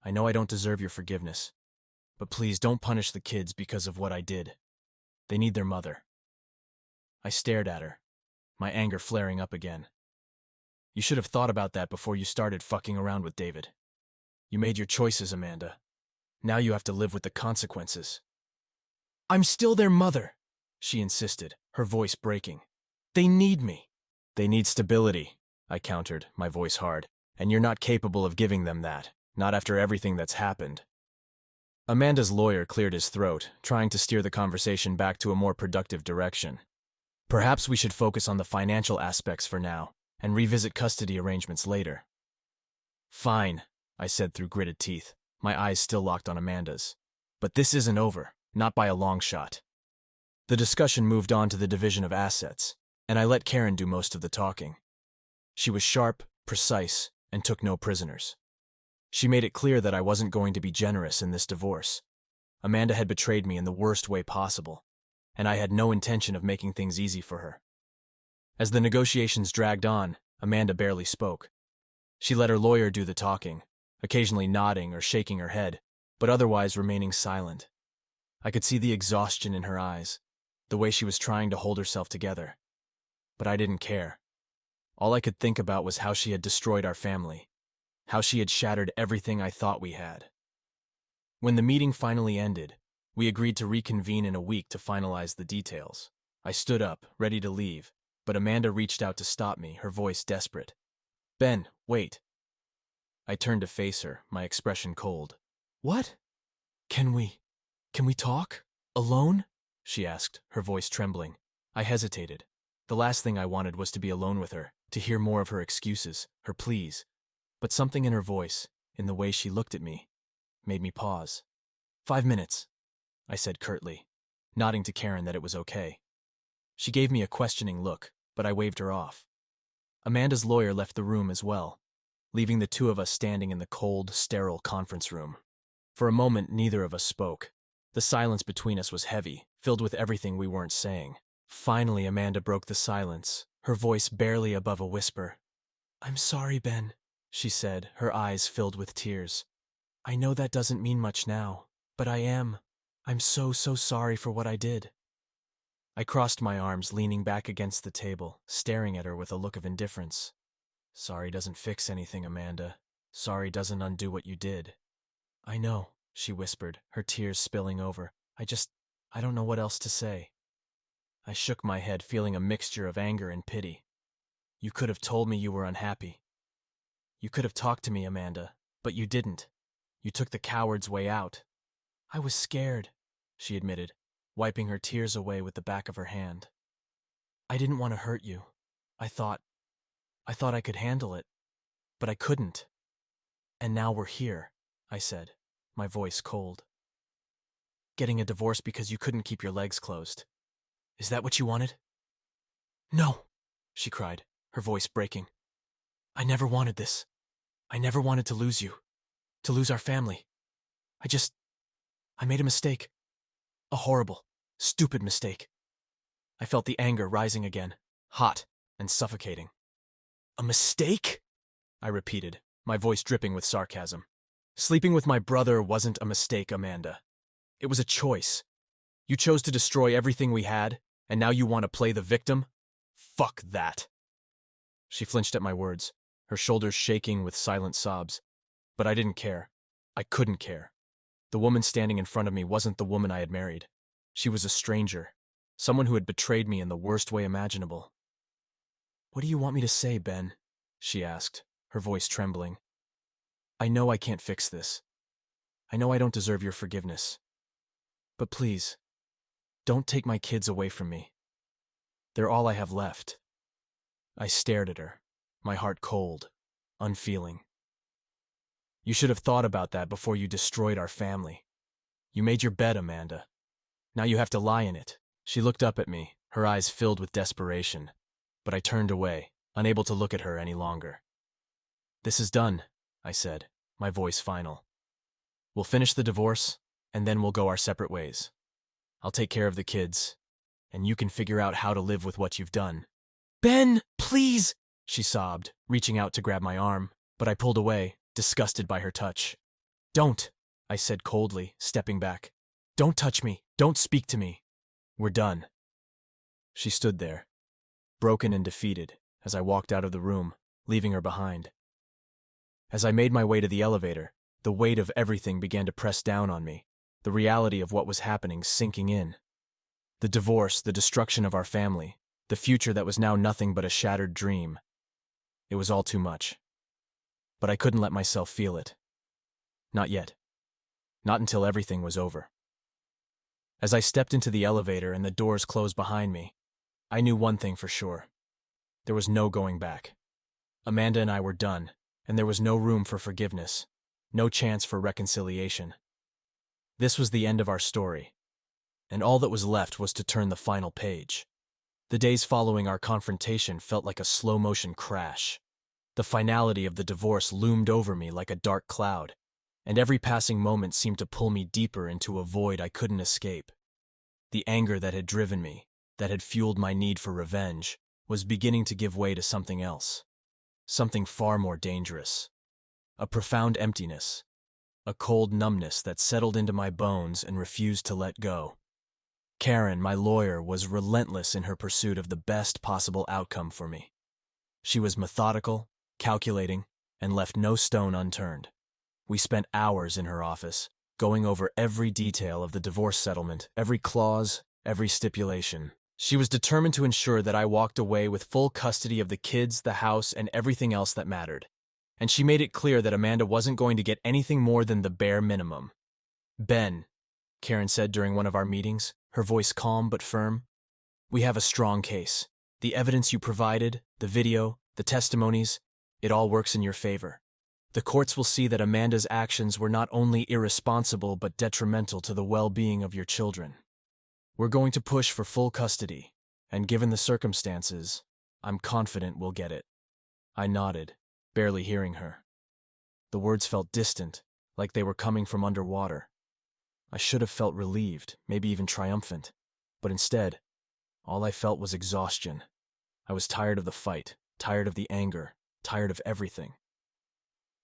Speaker 1: I know I don't deserve your forgiveness. But please don't punish the kids because of what I did. They need their mother." I stared at her, my anger flaring up again. "You should have thought about that before you started fucking around with David. You made your choices, Amanda. Now you have to live with the consequences." "I'm still their mother," she insisted, her voice breaking. "They need me." "They need stability," I countered, my voice hard, "and you're not capable of giving them that, not after everything that's happened." Amanda's lawyer cleared his throat, trying to steer the conversation back to a more productive direction. "Perhaps we should focus on the financial aspects for now, and revisit custody arrangements later." "Fine," I said through gritted teeth, my eyes still locked on Amanda's. "But this isn't over, not by a long shot." The discussion moved on to the division of assets, and I let Karen do most of the talking. She was sharp, precise, and took no prisoners. She made it clear that I wasn't going to be generous in this divorce. Amanda had betrayed me in the worst way possible, and I had no intention of making things easy for her. As the negotiations dragged on, Amanda barely spoke. She let her lawyer do the talking, occasionally nodding or shaking her head, but otherwise remaining silent. I could see the exhaustion in her eyes, the way she was trying to hold herself together. But I didn't care. All I could think about was how she had destroyed our family, how she had shattered everything I thought we had. When the meeting finally ended, we agreed to reconvene in a week to finalize the details. I stood up, ready to leave, but Amanda reached out to stop me, her voice desperate. "Ben, wait." I turned to face her, my expression cold. "What? Can we talk? Alone?" she asked, her voice trembling. I hesitated. The last thing I wanted was to be alone with her, to hear more of her excuses, her pleas. But something in her voice, in the way she looked at me, made me pause. 5 minutes, I said curtly, nodding to Karen that it was okay. She gave me a questioning look, but I waved her off. Amanda's lawyer left the room as well, leaving the two of us standing in the cold, sterile conference room. For a moment, neither of us spoke. The silence between us was heavy, filled with everything we weren't saying. Finally, Amanda broke the silence, her voice barely above a whisper. "I'm sorry, Ben," she said, her eyes filled with tears. "I know that doesn't mean much now, but I'm so sorry for what I did." I crossed my arms, leaning back against the table, staring at her with a look of indifference. "Sorry doesn't fix anything, Amanda. Sorry doesn't undo what you did." "I know," she whispered, her tears spilling over. I don't know what else to say." I shook my head, feeling a mixture of anger and pity. "You could have told me you were unhappy. You could have talked to me, Amanda, but you didn't. You took the coward's way out." "I was scared," she admitted, wiping her tears away with the back of her hand. "I didn't want to hurt you. I thought I could handle it, but I couldn't. And now we're here," I said, my voice cold. "Getting a divorce because you couldn't keep your legs closed. Is that what you wanted?" "No," she cried, her voice breaking. "I never wanted this. I never wanted to lose you, to lose our family. I made a mistake. A horrible, stupid mistake." I felt the anger rising again, hot and suffocating. "A mistake?" I repeated, my voice dripping with sarcasm. "Sleeping with my brother wasn't a mistake, Amanda. It was a choice. You chose to destroy everything we had, and now you want to play the victim? Fuck that." She flinched at my words, her shoulders shaking with silent sobs. But I didn't care. I couldn't care. The woman standing in front of me wasn't the woman I had married. She was a stranger, someone who had betrayed me in the worst way imaginable. "What do you want me to say, Ben?" she asked, her voice trembling. "I know I can't fix this. I know I don't deserve your forgiveness. But please, don't take my kids away from me. They're all I have left." I stared at her, my heart cold, unfeeling. "You should have thought about that before you destroyed our family. You made your bed, Amanda. Now you have to lie in it." She looked up at me, her eyes filled with desperation, but I turned away, unable to look at her any longer. "This is done," I said, my voice final. "We'll finish the divorce, and then we'll go our separate ways. I'll take care of the kids, and you can figure out how to live with what you've done." "Ben, please!" she sobbed, reaching out to grab my arm, but I pulled away, disgusted by her touch. "Don't," I said coldly, stepping back. "Don't touch me. Don't speak to me. We're done." She stood there, broken and defeated, as I walked out of the room, leaving her behind. As I made my way to the elevator, the weight of everything began to press down on me, the reality of what was happening sinking in. The divorce, the destruction of our family, the future that was now nothing but a shattered dream. It was all too much. But I couldn't let myself feel it. Not yet. Not until everything was over. As I stepped into the elevator and the doors closed behind me, I knew one thing for sure. There was no going back. Amanda and I were done, and there was no room for forgiveness, no chance for reconciliation. This was the end of our story, and all that was left was to turn the final page. The days following our confrontation felt like a slow-motion crash. The finality of the divorce loomed over me like a dark cloud, and every passing moment seemed to pull me deeper into a void I couldn't escape. The anger that had driven me, that had fueled my need for revenge, was beginning to give way to something else. something far more dangerous. A profound emptiness, a cold numbness that settled into my bones and refused to let go. Karen, my lawyer, was relentless in her pursuit of the best possible outcome for me. She was methodical, calculating, and left no stone unturned. We spent hours in her office, going over every detail of the divorce settlement, every clause, every stipulation. She was determined to ensure that I walked away with full custody of the kids, the house, and everything else that mattered. And she made it clear that Amanda wasn't going to get anything more than the bare minimum. "Ben," Karen said during one of our meetings, her voice calm but firm, "we have a strong case. The evidence you provided, the video, the testimonies, it all works in your favor. The courts will see that Amanda's actions were not only irresponsible but detrimental to the well-being of your children. We're going to push for full custody, and given the circumstances, I'm confident we'll get it." I nodded, barely hearing her. The words felt distant, like they were coming from underwater. I should have felt relieved, maybe even triumphant, but instead, all I felt was exhaustion. I was tired of the fight, tired of the anger, tired of everything.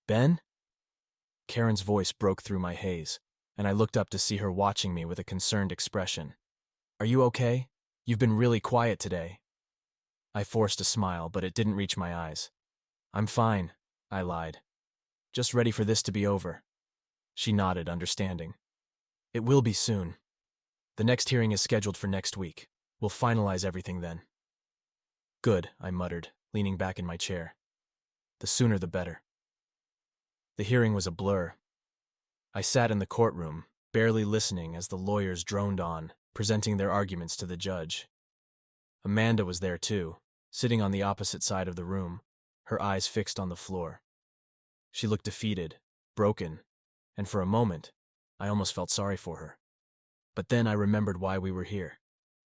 Speaker 1: "Ben?" Karen's voice broke through my haze, and I looked up to see her watching me with a concerned expression. "Are you okay? You've been really quiet today." I forced a smile, but it didn't reach my eyes. "I'm fine," I lied. "Just ready for this to be over." She nodded, understanding. "It will be soon. The next hearing is scheduled for next week. We'll finalize everything then." "Good," I muttered, leaning back in my chair. "The sooner the better." The hearing was a blur. I sat in the courtroom, barely listening as the lawyers droned on, presenting their arguments to the judge. Amanda was there too, sitting on the opposite side of the room, her eyes fixed on the floor. She looked defeated, broken, and for a moment, I almost felt sorry for her. But then I remembered why we were here,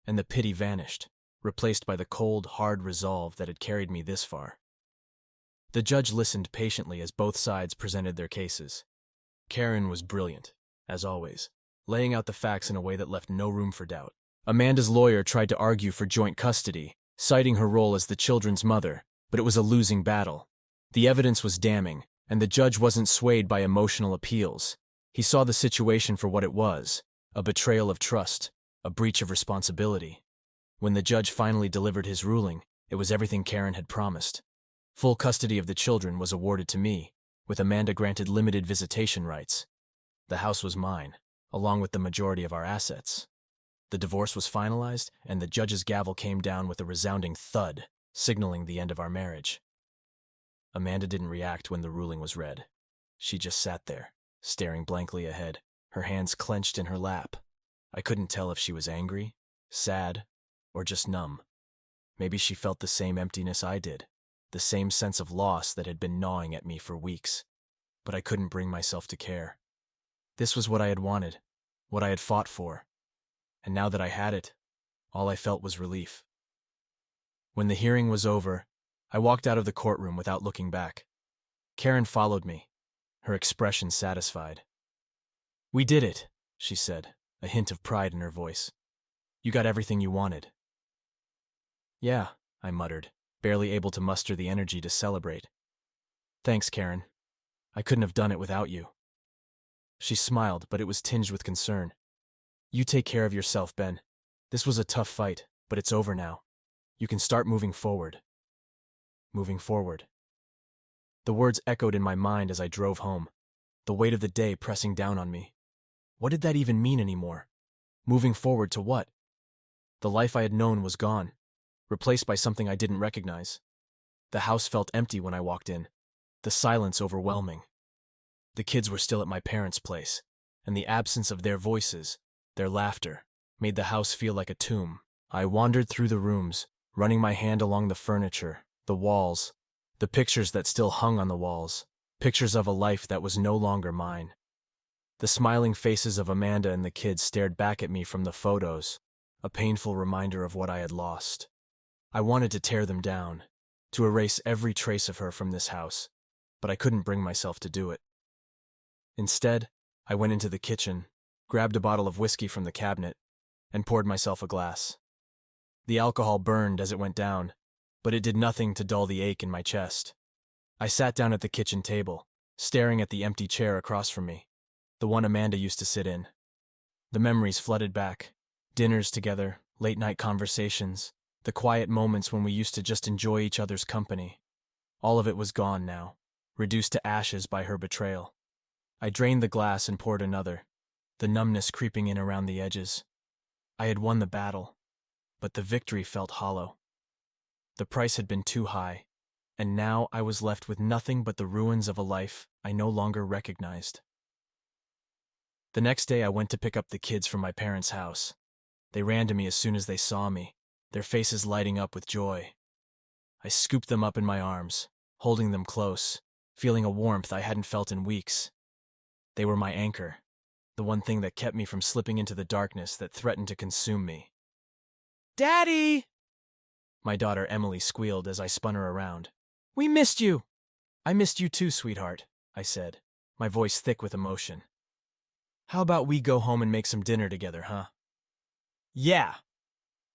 Speaker 1: and the pity vanished, replaced by the cold, hard resolve that had carried me this far. The judge listened patiently as both sides presented their cases. Karen was brilliant, as always, laying out the facts in a way that left no room for doubt. Amanda's lawyer tried to argue for joint custody, citing her role as the children's mother, but it was a losing battle. The evidence was damning, and the judge wasn't swayed by emotional appeals. He saw the situation for what it was, a betrayal of trust, a breach of responsibility. When the judge finally delivered his ruling, it was everything Karen had promised. Full custody of the children was awarded to me, with Amanda granted limited visitation rights. The house was mine, along with the majority of our assets. The divorce was finalized, and the judge's gavel came down with a resounding thud, signaling the end of our marriage. Amanda didn't react when the ruling was read. She just sat there, staring blankly ahead, her hands clenched in her lap. I couldn't tell if she was angry, sad, or just numb. Maybe she felt the same emptiness I did, the same sense of loss that had been gnawing at me for weeks. But I couldn't bring myself to care. This was what I had wanted, what I had fought for. And now that I had it, all I felt was relief. When the hearing was over, I walked out of the courtroom without looking back. Karen followed me, her expression satisfied. "We did it," she said, a hint of pride in her voice. "You got everything you wanted." "Yeah," I muttered, barely able to muster the energy to celebrate. "Thanks, Karen. I couldn't have done it without you." She smiled, but it was tinged with concern. "You take care of yourself, Ben. This was a tough fight, but it's over now. You can start moving forward." Moving forward. The words echoed in my mind as I drove home, the weight of the day pressing down on me. What did that even mean anymore? Moving forward to what? The life I had known was gone, replaced by something I didn't recognize. The house felt empty when I walked in, the silence overwhelming. The kids were still at my parents' place, and the absence of their voices, their laughter, made the house feel like a tomb. I wandered through the rooms, running my hand along the furniture, the walls, the pictures that still hung on the walls, pictures of a life that was no longer mine. The smiling faces of Amanda and the kids stared back at me from the photos, a painful reminder of what I had lost. I wanted to tear them down, to erase every trace of her from this house, but I couldn't bring myself to do it. Instead, I went into the kitchen, grabbed a bottle of whiskey from the cabinet, and poured myself a glass. The alcohol burned as it went down, but it did nothing to dull the ache in my chest. I sat down at the kitchen table, staring at the empty chair across from me, the one Amanda used to sit in. The memories flooded back. Dinners together, late-night conversations, the quiet moments when we used to just enjoy each other's company. All of it was gone now, reduced to ashes by her betrayal. I drained the glass and poured another, the numbness creeping in around the edges. I had won the battle, but the victory felt hollow. The price had been too high, and now I was left with nothing but the ruins of a life I no longer recognized. The next day I went to pick up the kids from my parents' house. They ran to me as soon as they saw me, their faces lighting up with joy. I scooped them up in my arms, holding them close, feeling a warmth I hadn't felt in weeks. They were my anchor, the one thing that kept me from slipping into the darkness that threatened to consume me. "Daddy!" My daughter Emily squealed as I spun her around. "We missed you!" "I missed you too, sweetheart," I said, my voice thick with emotion. "How about we go home and make some dinner together, huh?" "Yeah!"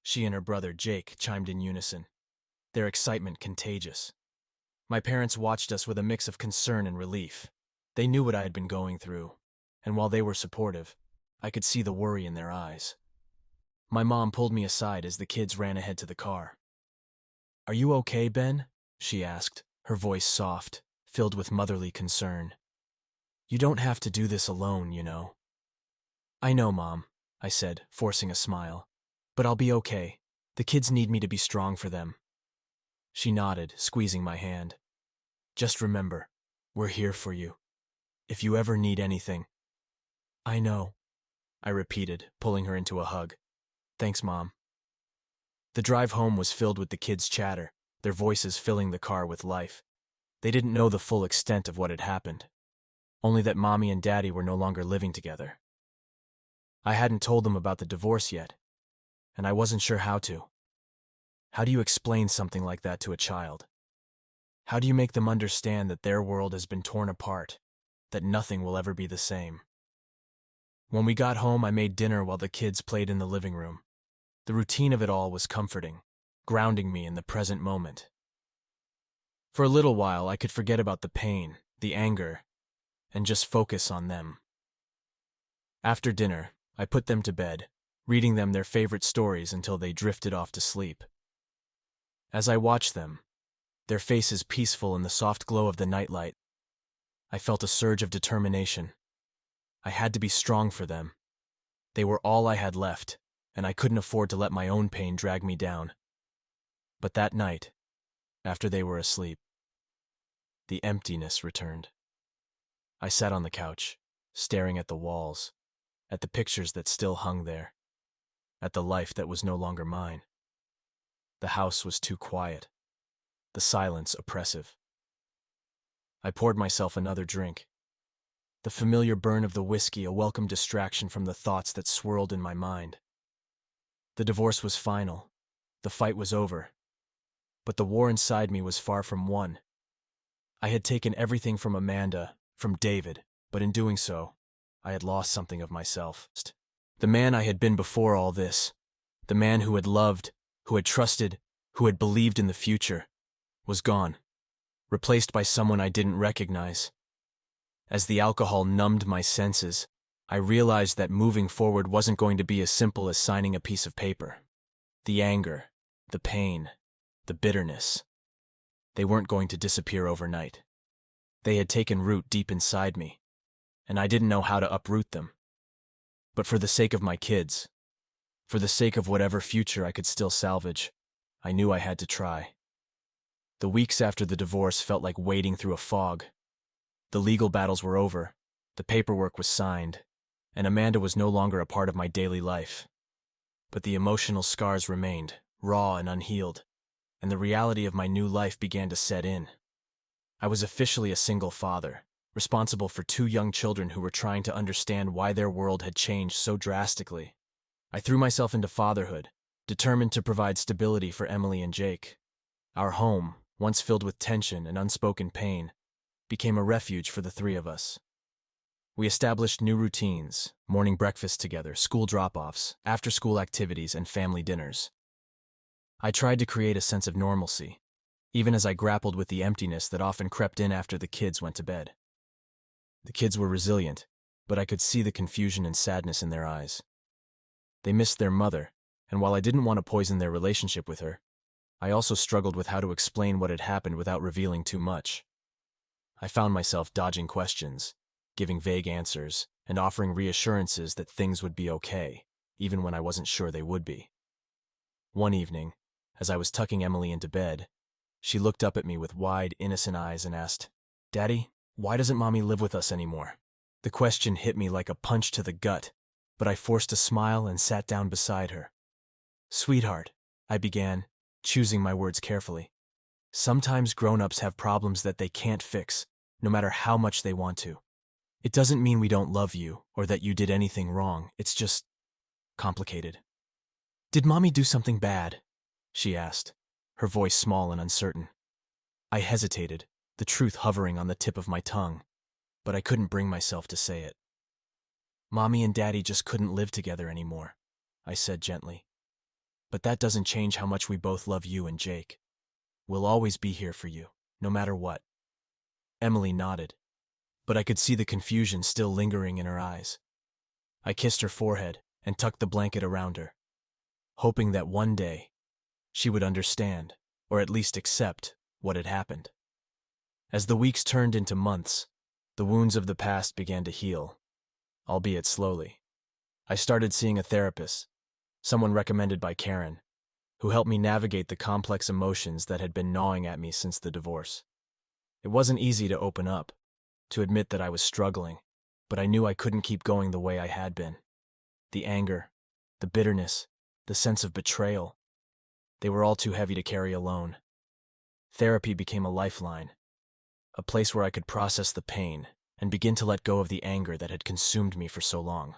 Speaker 1: She and her brother Jake chimed in unison, their excitement contagious. My parents watched us with a mix of concern and relief. They knew what I had been going through, and while they were supportive, I could see the worry in their eyes. My mom pulled me aside as the kids ran ahead to the car. "Are you okay, Ben?" she asked, her voice soft, filled with motherly concern. "You don't have to do this alone, you know." "I know, Mom," I said, forcing a smile. "But I'll be okay. The kids need me to be strong for them." She nodded, squeezing my hand. "Just remember, we're here for you. If you ever need anything." "I know," I repeated, pulling her into a hug. "Thanks, Mom." The drive home was filled with the kids' chatter, their voices filling the car with life. They didn't know the full extent of what had happened, only that Mommy and Daddy were no longer living together. I hadn't told them about the divorce yet, and I wasn't sure how to. How do you explain something like that to a child? How do you make them understand that their world has been torn apart, that nothing will ever be the same? When we got home, I made dinner while the kids played in the living room. The routine of it all was comforting, grounding me in the present moment. For a little while, I could forget about the pain, the anger, and just focus on them. After dinner, I put them to bed, reading them their favorite stories until they drifted off to sleep. As I watched them, their faces peaceful in the soft glow of the nightlight, I felt a surge of determination. I had to be strong for them. They were all I had left, and I couldn't afford to let my own pain drag me down. But that night, after they were asleep, the emptiness returned. I sat on the couch, staring at the walls, at the pictures that still hung there, at the life that was no longer mine. The house was too quiet, the silence oppressive. I poured myself another drink. The familiar burn of the whiskey a welcome distraction from the thoughts that swirled in my mind. The divorce was final. The fight was over. But the war inside me was far from won. I had taken everything from Amanda, from David, but in doing so, I had lost something of myself. The man I had been before all this, the man who had loved, who had trusted, who had believed in the future, was gone, replaced by someone I didn't recognize. As the alcohol numbed my senses, I realized that moving forward wasn't going to be as simple as signing a piece of paper. The anger, the pain, the bitterness, they weren't going to disappear overnight. They had taken root deep inside me, and I didn't know how to uproot them. But for the sake of my kids, for the sake of whatever future I could still salvage, I knew I had to try. The weeks after the divorce felt like wading through a fog. The legal battles were over, the paperwork was signed, and Amanda was no longer a part of my daily life. But the emotional scars remained, raw and unhealed, and the reality of my new life began to set in. I was officially a single father, responsible for 2 young children who were trying to understand why their world had changed so drastically. I threw myself into fatherhood, determined to provide stability for Emily and Jake. Our home, once filled with tension and unspoken pain, became a refuge for the 3 of us. We established new routines, morning breakfast together, school drop-offs, after-school activities, and family dinners. I tried to create a sense of normalcy, even as I grappled with the emptiness that often crept in after the kids went to bed. The kids were resilient, but I could see the confusion and sadness in their eyes. They missed their mother, and while I didn't want to poison their relationship with her, I also struggled with how to explain what had happened without revealing too much. I found myself dodging questions, giving vague answers, and offering reassurances that things would be okay, even when I wasn't sure they would be. One evening, as I was tucking Emily into bed, she looked up at me with wide, innocent eyes and asked, "Daddy, why doesn't Mommy live with us anymore?" The question hit me like a punch to the gut, but I forced a smile and sat down beside her. "Sweetheart," I began, choosing my words carefully. "Sometimes grown-ups have problems that they can't fix, no matter how much they want to. It doesn't mean we don't love you or that you did anything wrong. It's just complicated." "Did Mommy do something bad?" she asked, her voice small and uncertain. I hesitated, the truth hovering on the tip of my tongue, but I couldn't bring myself to say it. "Mommy and Daddy just couldn't live together anymore," I said gently. "But that doesn't change how much we both love you and Jake. We'll always be here for you, no matter what." Emily nodded, but I could see the confusion still lingering in her eyes. I kissed her forehead and tucked the blanket around her, hoping that one day she would understand, or at least accept, what had happened. As the weeks turned into months, the wounds of the past began to heal, albeit slowly. I started seeing a therapist, someone recommended by Karen, who helped me navigate the complex emotions that had been gnawing at me since the divorce. It wasn't easy to open up, to admit that I was struggling, but I knew I couldn't keep going the way I had been. The anger, the bitterness, the sense of betrayal, they were all too heavy to carry alone. Therapy became a lifeline, a place where I could process the pain and begin to let go of the anger that had consumed me for so long.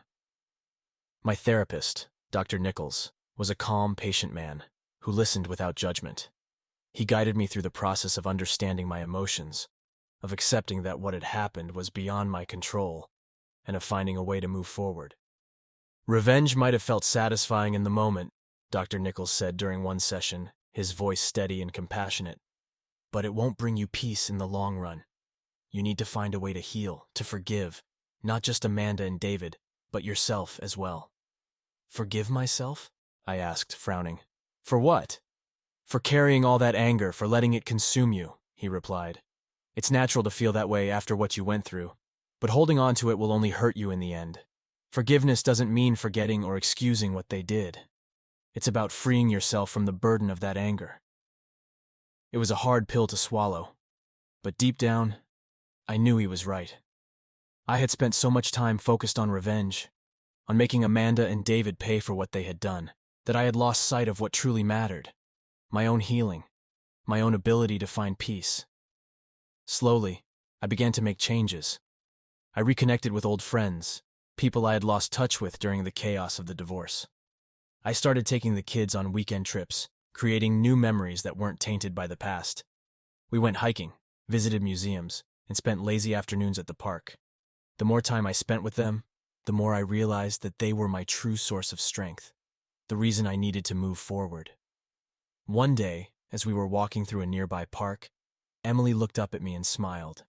Speaker 1: My therapist, Dr. Nichols, was a calm, patient man who listened without judgment. He guided me through the process of understanding my emotions, of accepting that what had happened was beyond my control, and of finding a way to move forward. "Revenge might have felt satisfying in the moment," Dr. Nichols said during one session, his voice steady and compassionate, "but it won't bring you peace in the long run. You need to find a way to heal, to forgive, not just Amanda and David, but yourself as well." "Forgive myself?" I asked, frowning. "For what?" "For carrying all that anger, for letting it consume you," he replied. "It's natural to feel that way after what you went through, but holding on to it will only hurt you in the end. Forgiveness doesn't mean forgetting or excusing what they did. It's about freeing yourself from the burden of that anger." It was a hard pill to swallow, but deep down, I knew he was right. I had spent so much time focused on revenge, on making Amanda and David pay for what they had done, that I had lost sight of what truly mattered: my own healing, my own ability to find peace. Slowly, I began to make changes. I reconnected with old friends, people I had lost touch with during the chaos of the divorce. I started taking the kids on weekend trips, creating new memories that weren't tainted by the past. We went hiking, visited museums, and spent lazy afternoons at the park. The more time I spent with them, the more I realized that they were my true source of strength, the reason I needed to move forward. One day, as we were walking through a nearby park, Emily looked up at me and smiled.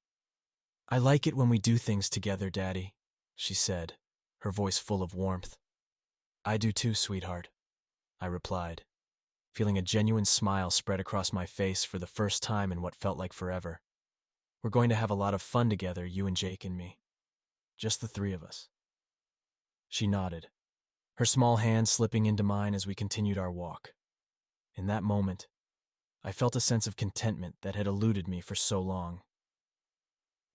Speaker 1: "I like it when we do things together, Daddy," she said, her voice full of warmth. "I do too, sweetheart," I replied, feeling a genuine smile spread across my face for the first time in what felt like forever. "We're going to have a lot of fun together, you and Jake and me. Just the three of us." She nodded, her small hand slipping into mine as we continued our walk. In that moment, I felt a sense of contentment that had eluded me for so long.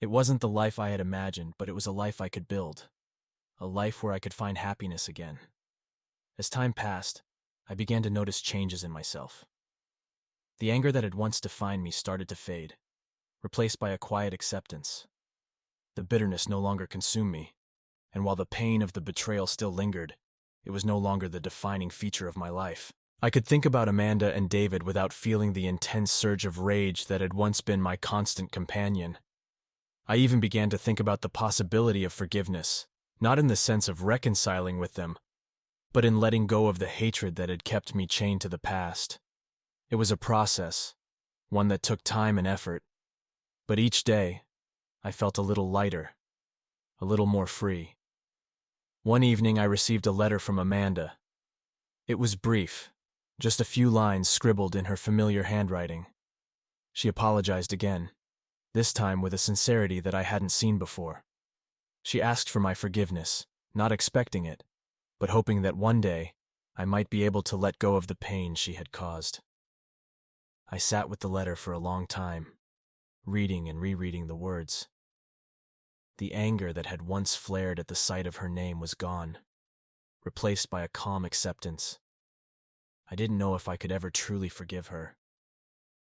Speaker 1: It wasn't the life I had imagined, but it was a life I could build, a life where I could find happiness again. As time passed, I began to notice changes in myself. The anger that had once defined me started to fade, replaced by a quiet acceptance. The bitterness no longer consumed me, and while the pain of the betrayal still lingered, it was no longer the defining feature of my life. I could think about Amanda and David without feeling the intense surge of rage that had once been my constant companion. I even began to think about the possibility of forgiveness, not in the sense of reconciling with them, but in letting go of the hatred that had kept me chained to the past. It was a process, one that took time and effort. But each day, I felt a little lighter, a little more free. One evening, I received a letter from Amanda. It was brief, just a few lines scribbled in her familiar handwriting. She apologized again, this time with a sincerity that I hadn't seen before. She asked for my forgiveness, not expecting it, but hoping that one day I might be able to let go of the pain she had caused. I sat with the letter for a long time, reading and rereading the words. The anger that had once flared at the sight of her name was gone, replaced by a calm acceptance. I didn't know if I could ever truly forgive her,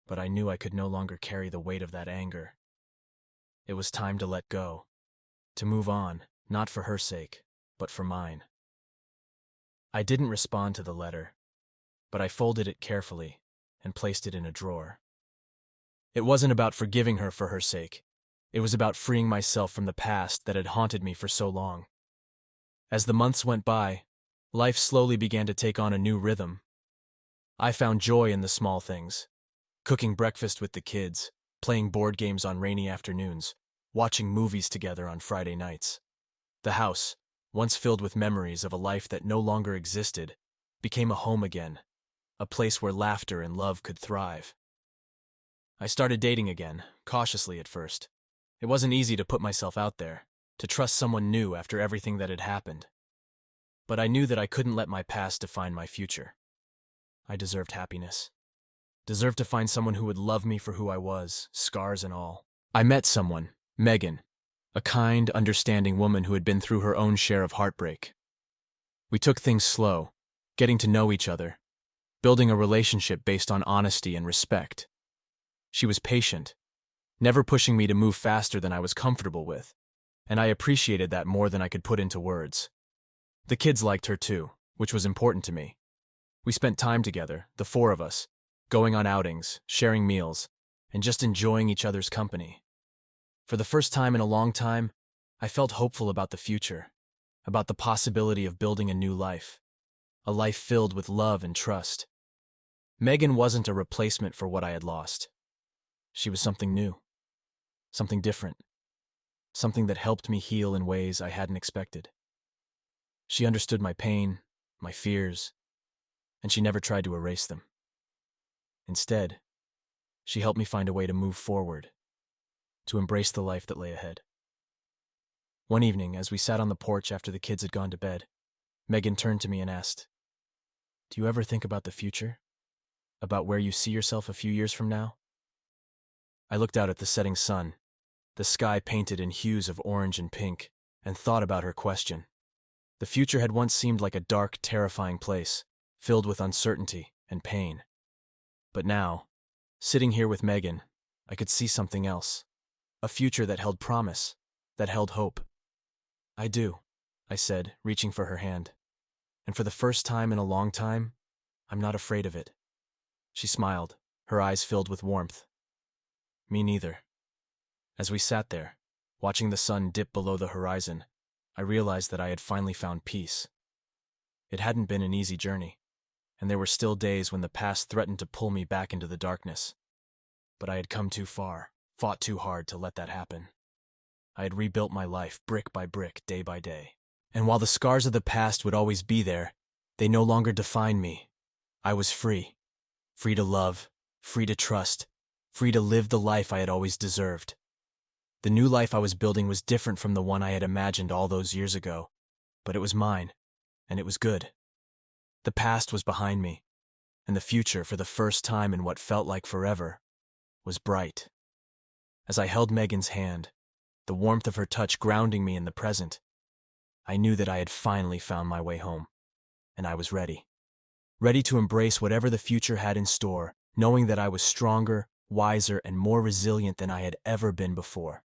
Speaker 1: but I knew I could no longer carry the weight of that anger. It was time to let go, to move on, not for her sake, but for mine. I didn't respond to the letter, but I folded it carefully and placed it in a drawer. It wasn't about forgiving her for her sake. It was about freeing myself from the past that had haunted me for so long. As the months went by, life slowly began to take on a new rhythm. I found joy in the small things: cooking breakfast with the kids, playing board games on rainy afternoons, watching movies together on Friday nights. The house, once filled with memories of a life that no longer existed, became a home again, a place where laughter and love could thrive. I started dating again, cautiously at first. It wasn't easy to put myself out there, to trust someone new after everything that had happened. But I knew that I couldn't let my past define my future. I deserved happiness. Deserved to find someone who would love me for who I was, scars and all. I met someone, Megan, a kind, understanding woman who had been through her own share of heartbreak. We took things slow, getting to know each other, building a relationship based on honesty and respect. She was patient, never pushing me to move faster than I was comfortable with, and I appreciated that more than I could put into words. The kids liked her too, which was important to me. We spent time together, the four of us, going on outings, sharing meals, and just enjoying each other's company. For the first time in a long time, I felt hopeful about the future, about the possibility of building a new life, a life filled with love and trust. Megan wasn't a replacement for what I had lost. She was something new, something different, something that helped me heal in ways I hadn't expected. She understood my pain, my fears, and she never tried to erase them. Instead, she helped me find a way to move forward, to embrace the life that lay ahead. One evening, as we sat on the porch after the kids had gone to bed, Megan turned to me and asked, "Do you ever think about the future? About where you see yourself a few years from now?" I looked out at the setting sun, the sky painted in hues of orange and pink, and thought about her question. The future had once seemed like a dark, terrifying place, filled with uncertainty and pain. But now, sitting here with Megan, I could see something else. A future that held promise, that held hope. "I do," I said, reaching for her hand. "And for the first time in a long time, I'm not afraid of it." She smiled, her eyes filled with warmth. "Me neither." As we sat there, watching the sun dip below the horizon, I realized that I had finally found peace. It hadn't been an easy journey, and there were still days when the past threatened to pull me back into the darkness. But I had come too far, fought too hard to let that happen. I had rebuilt my life brick by brick, day by day. And while the scars of the past would always be there, they no longer defined me. I was free. Free to love, free to trust, free to live the life I had always deserved. The new life I was building was different from the one I had imagined all those years ago, but it was mine, and it was good. The past was behind me, and the future, for the first time in what felt like forever, was bright. As I held Megan's hand, the warmth of her touch grounding me in the present, I knew that I had finally found my way home, and I was ready. Ready to embrace whatever the future had in store, knowing that I was stronger, wiser, and more resilient than I had ever been before.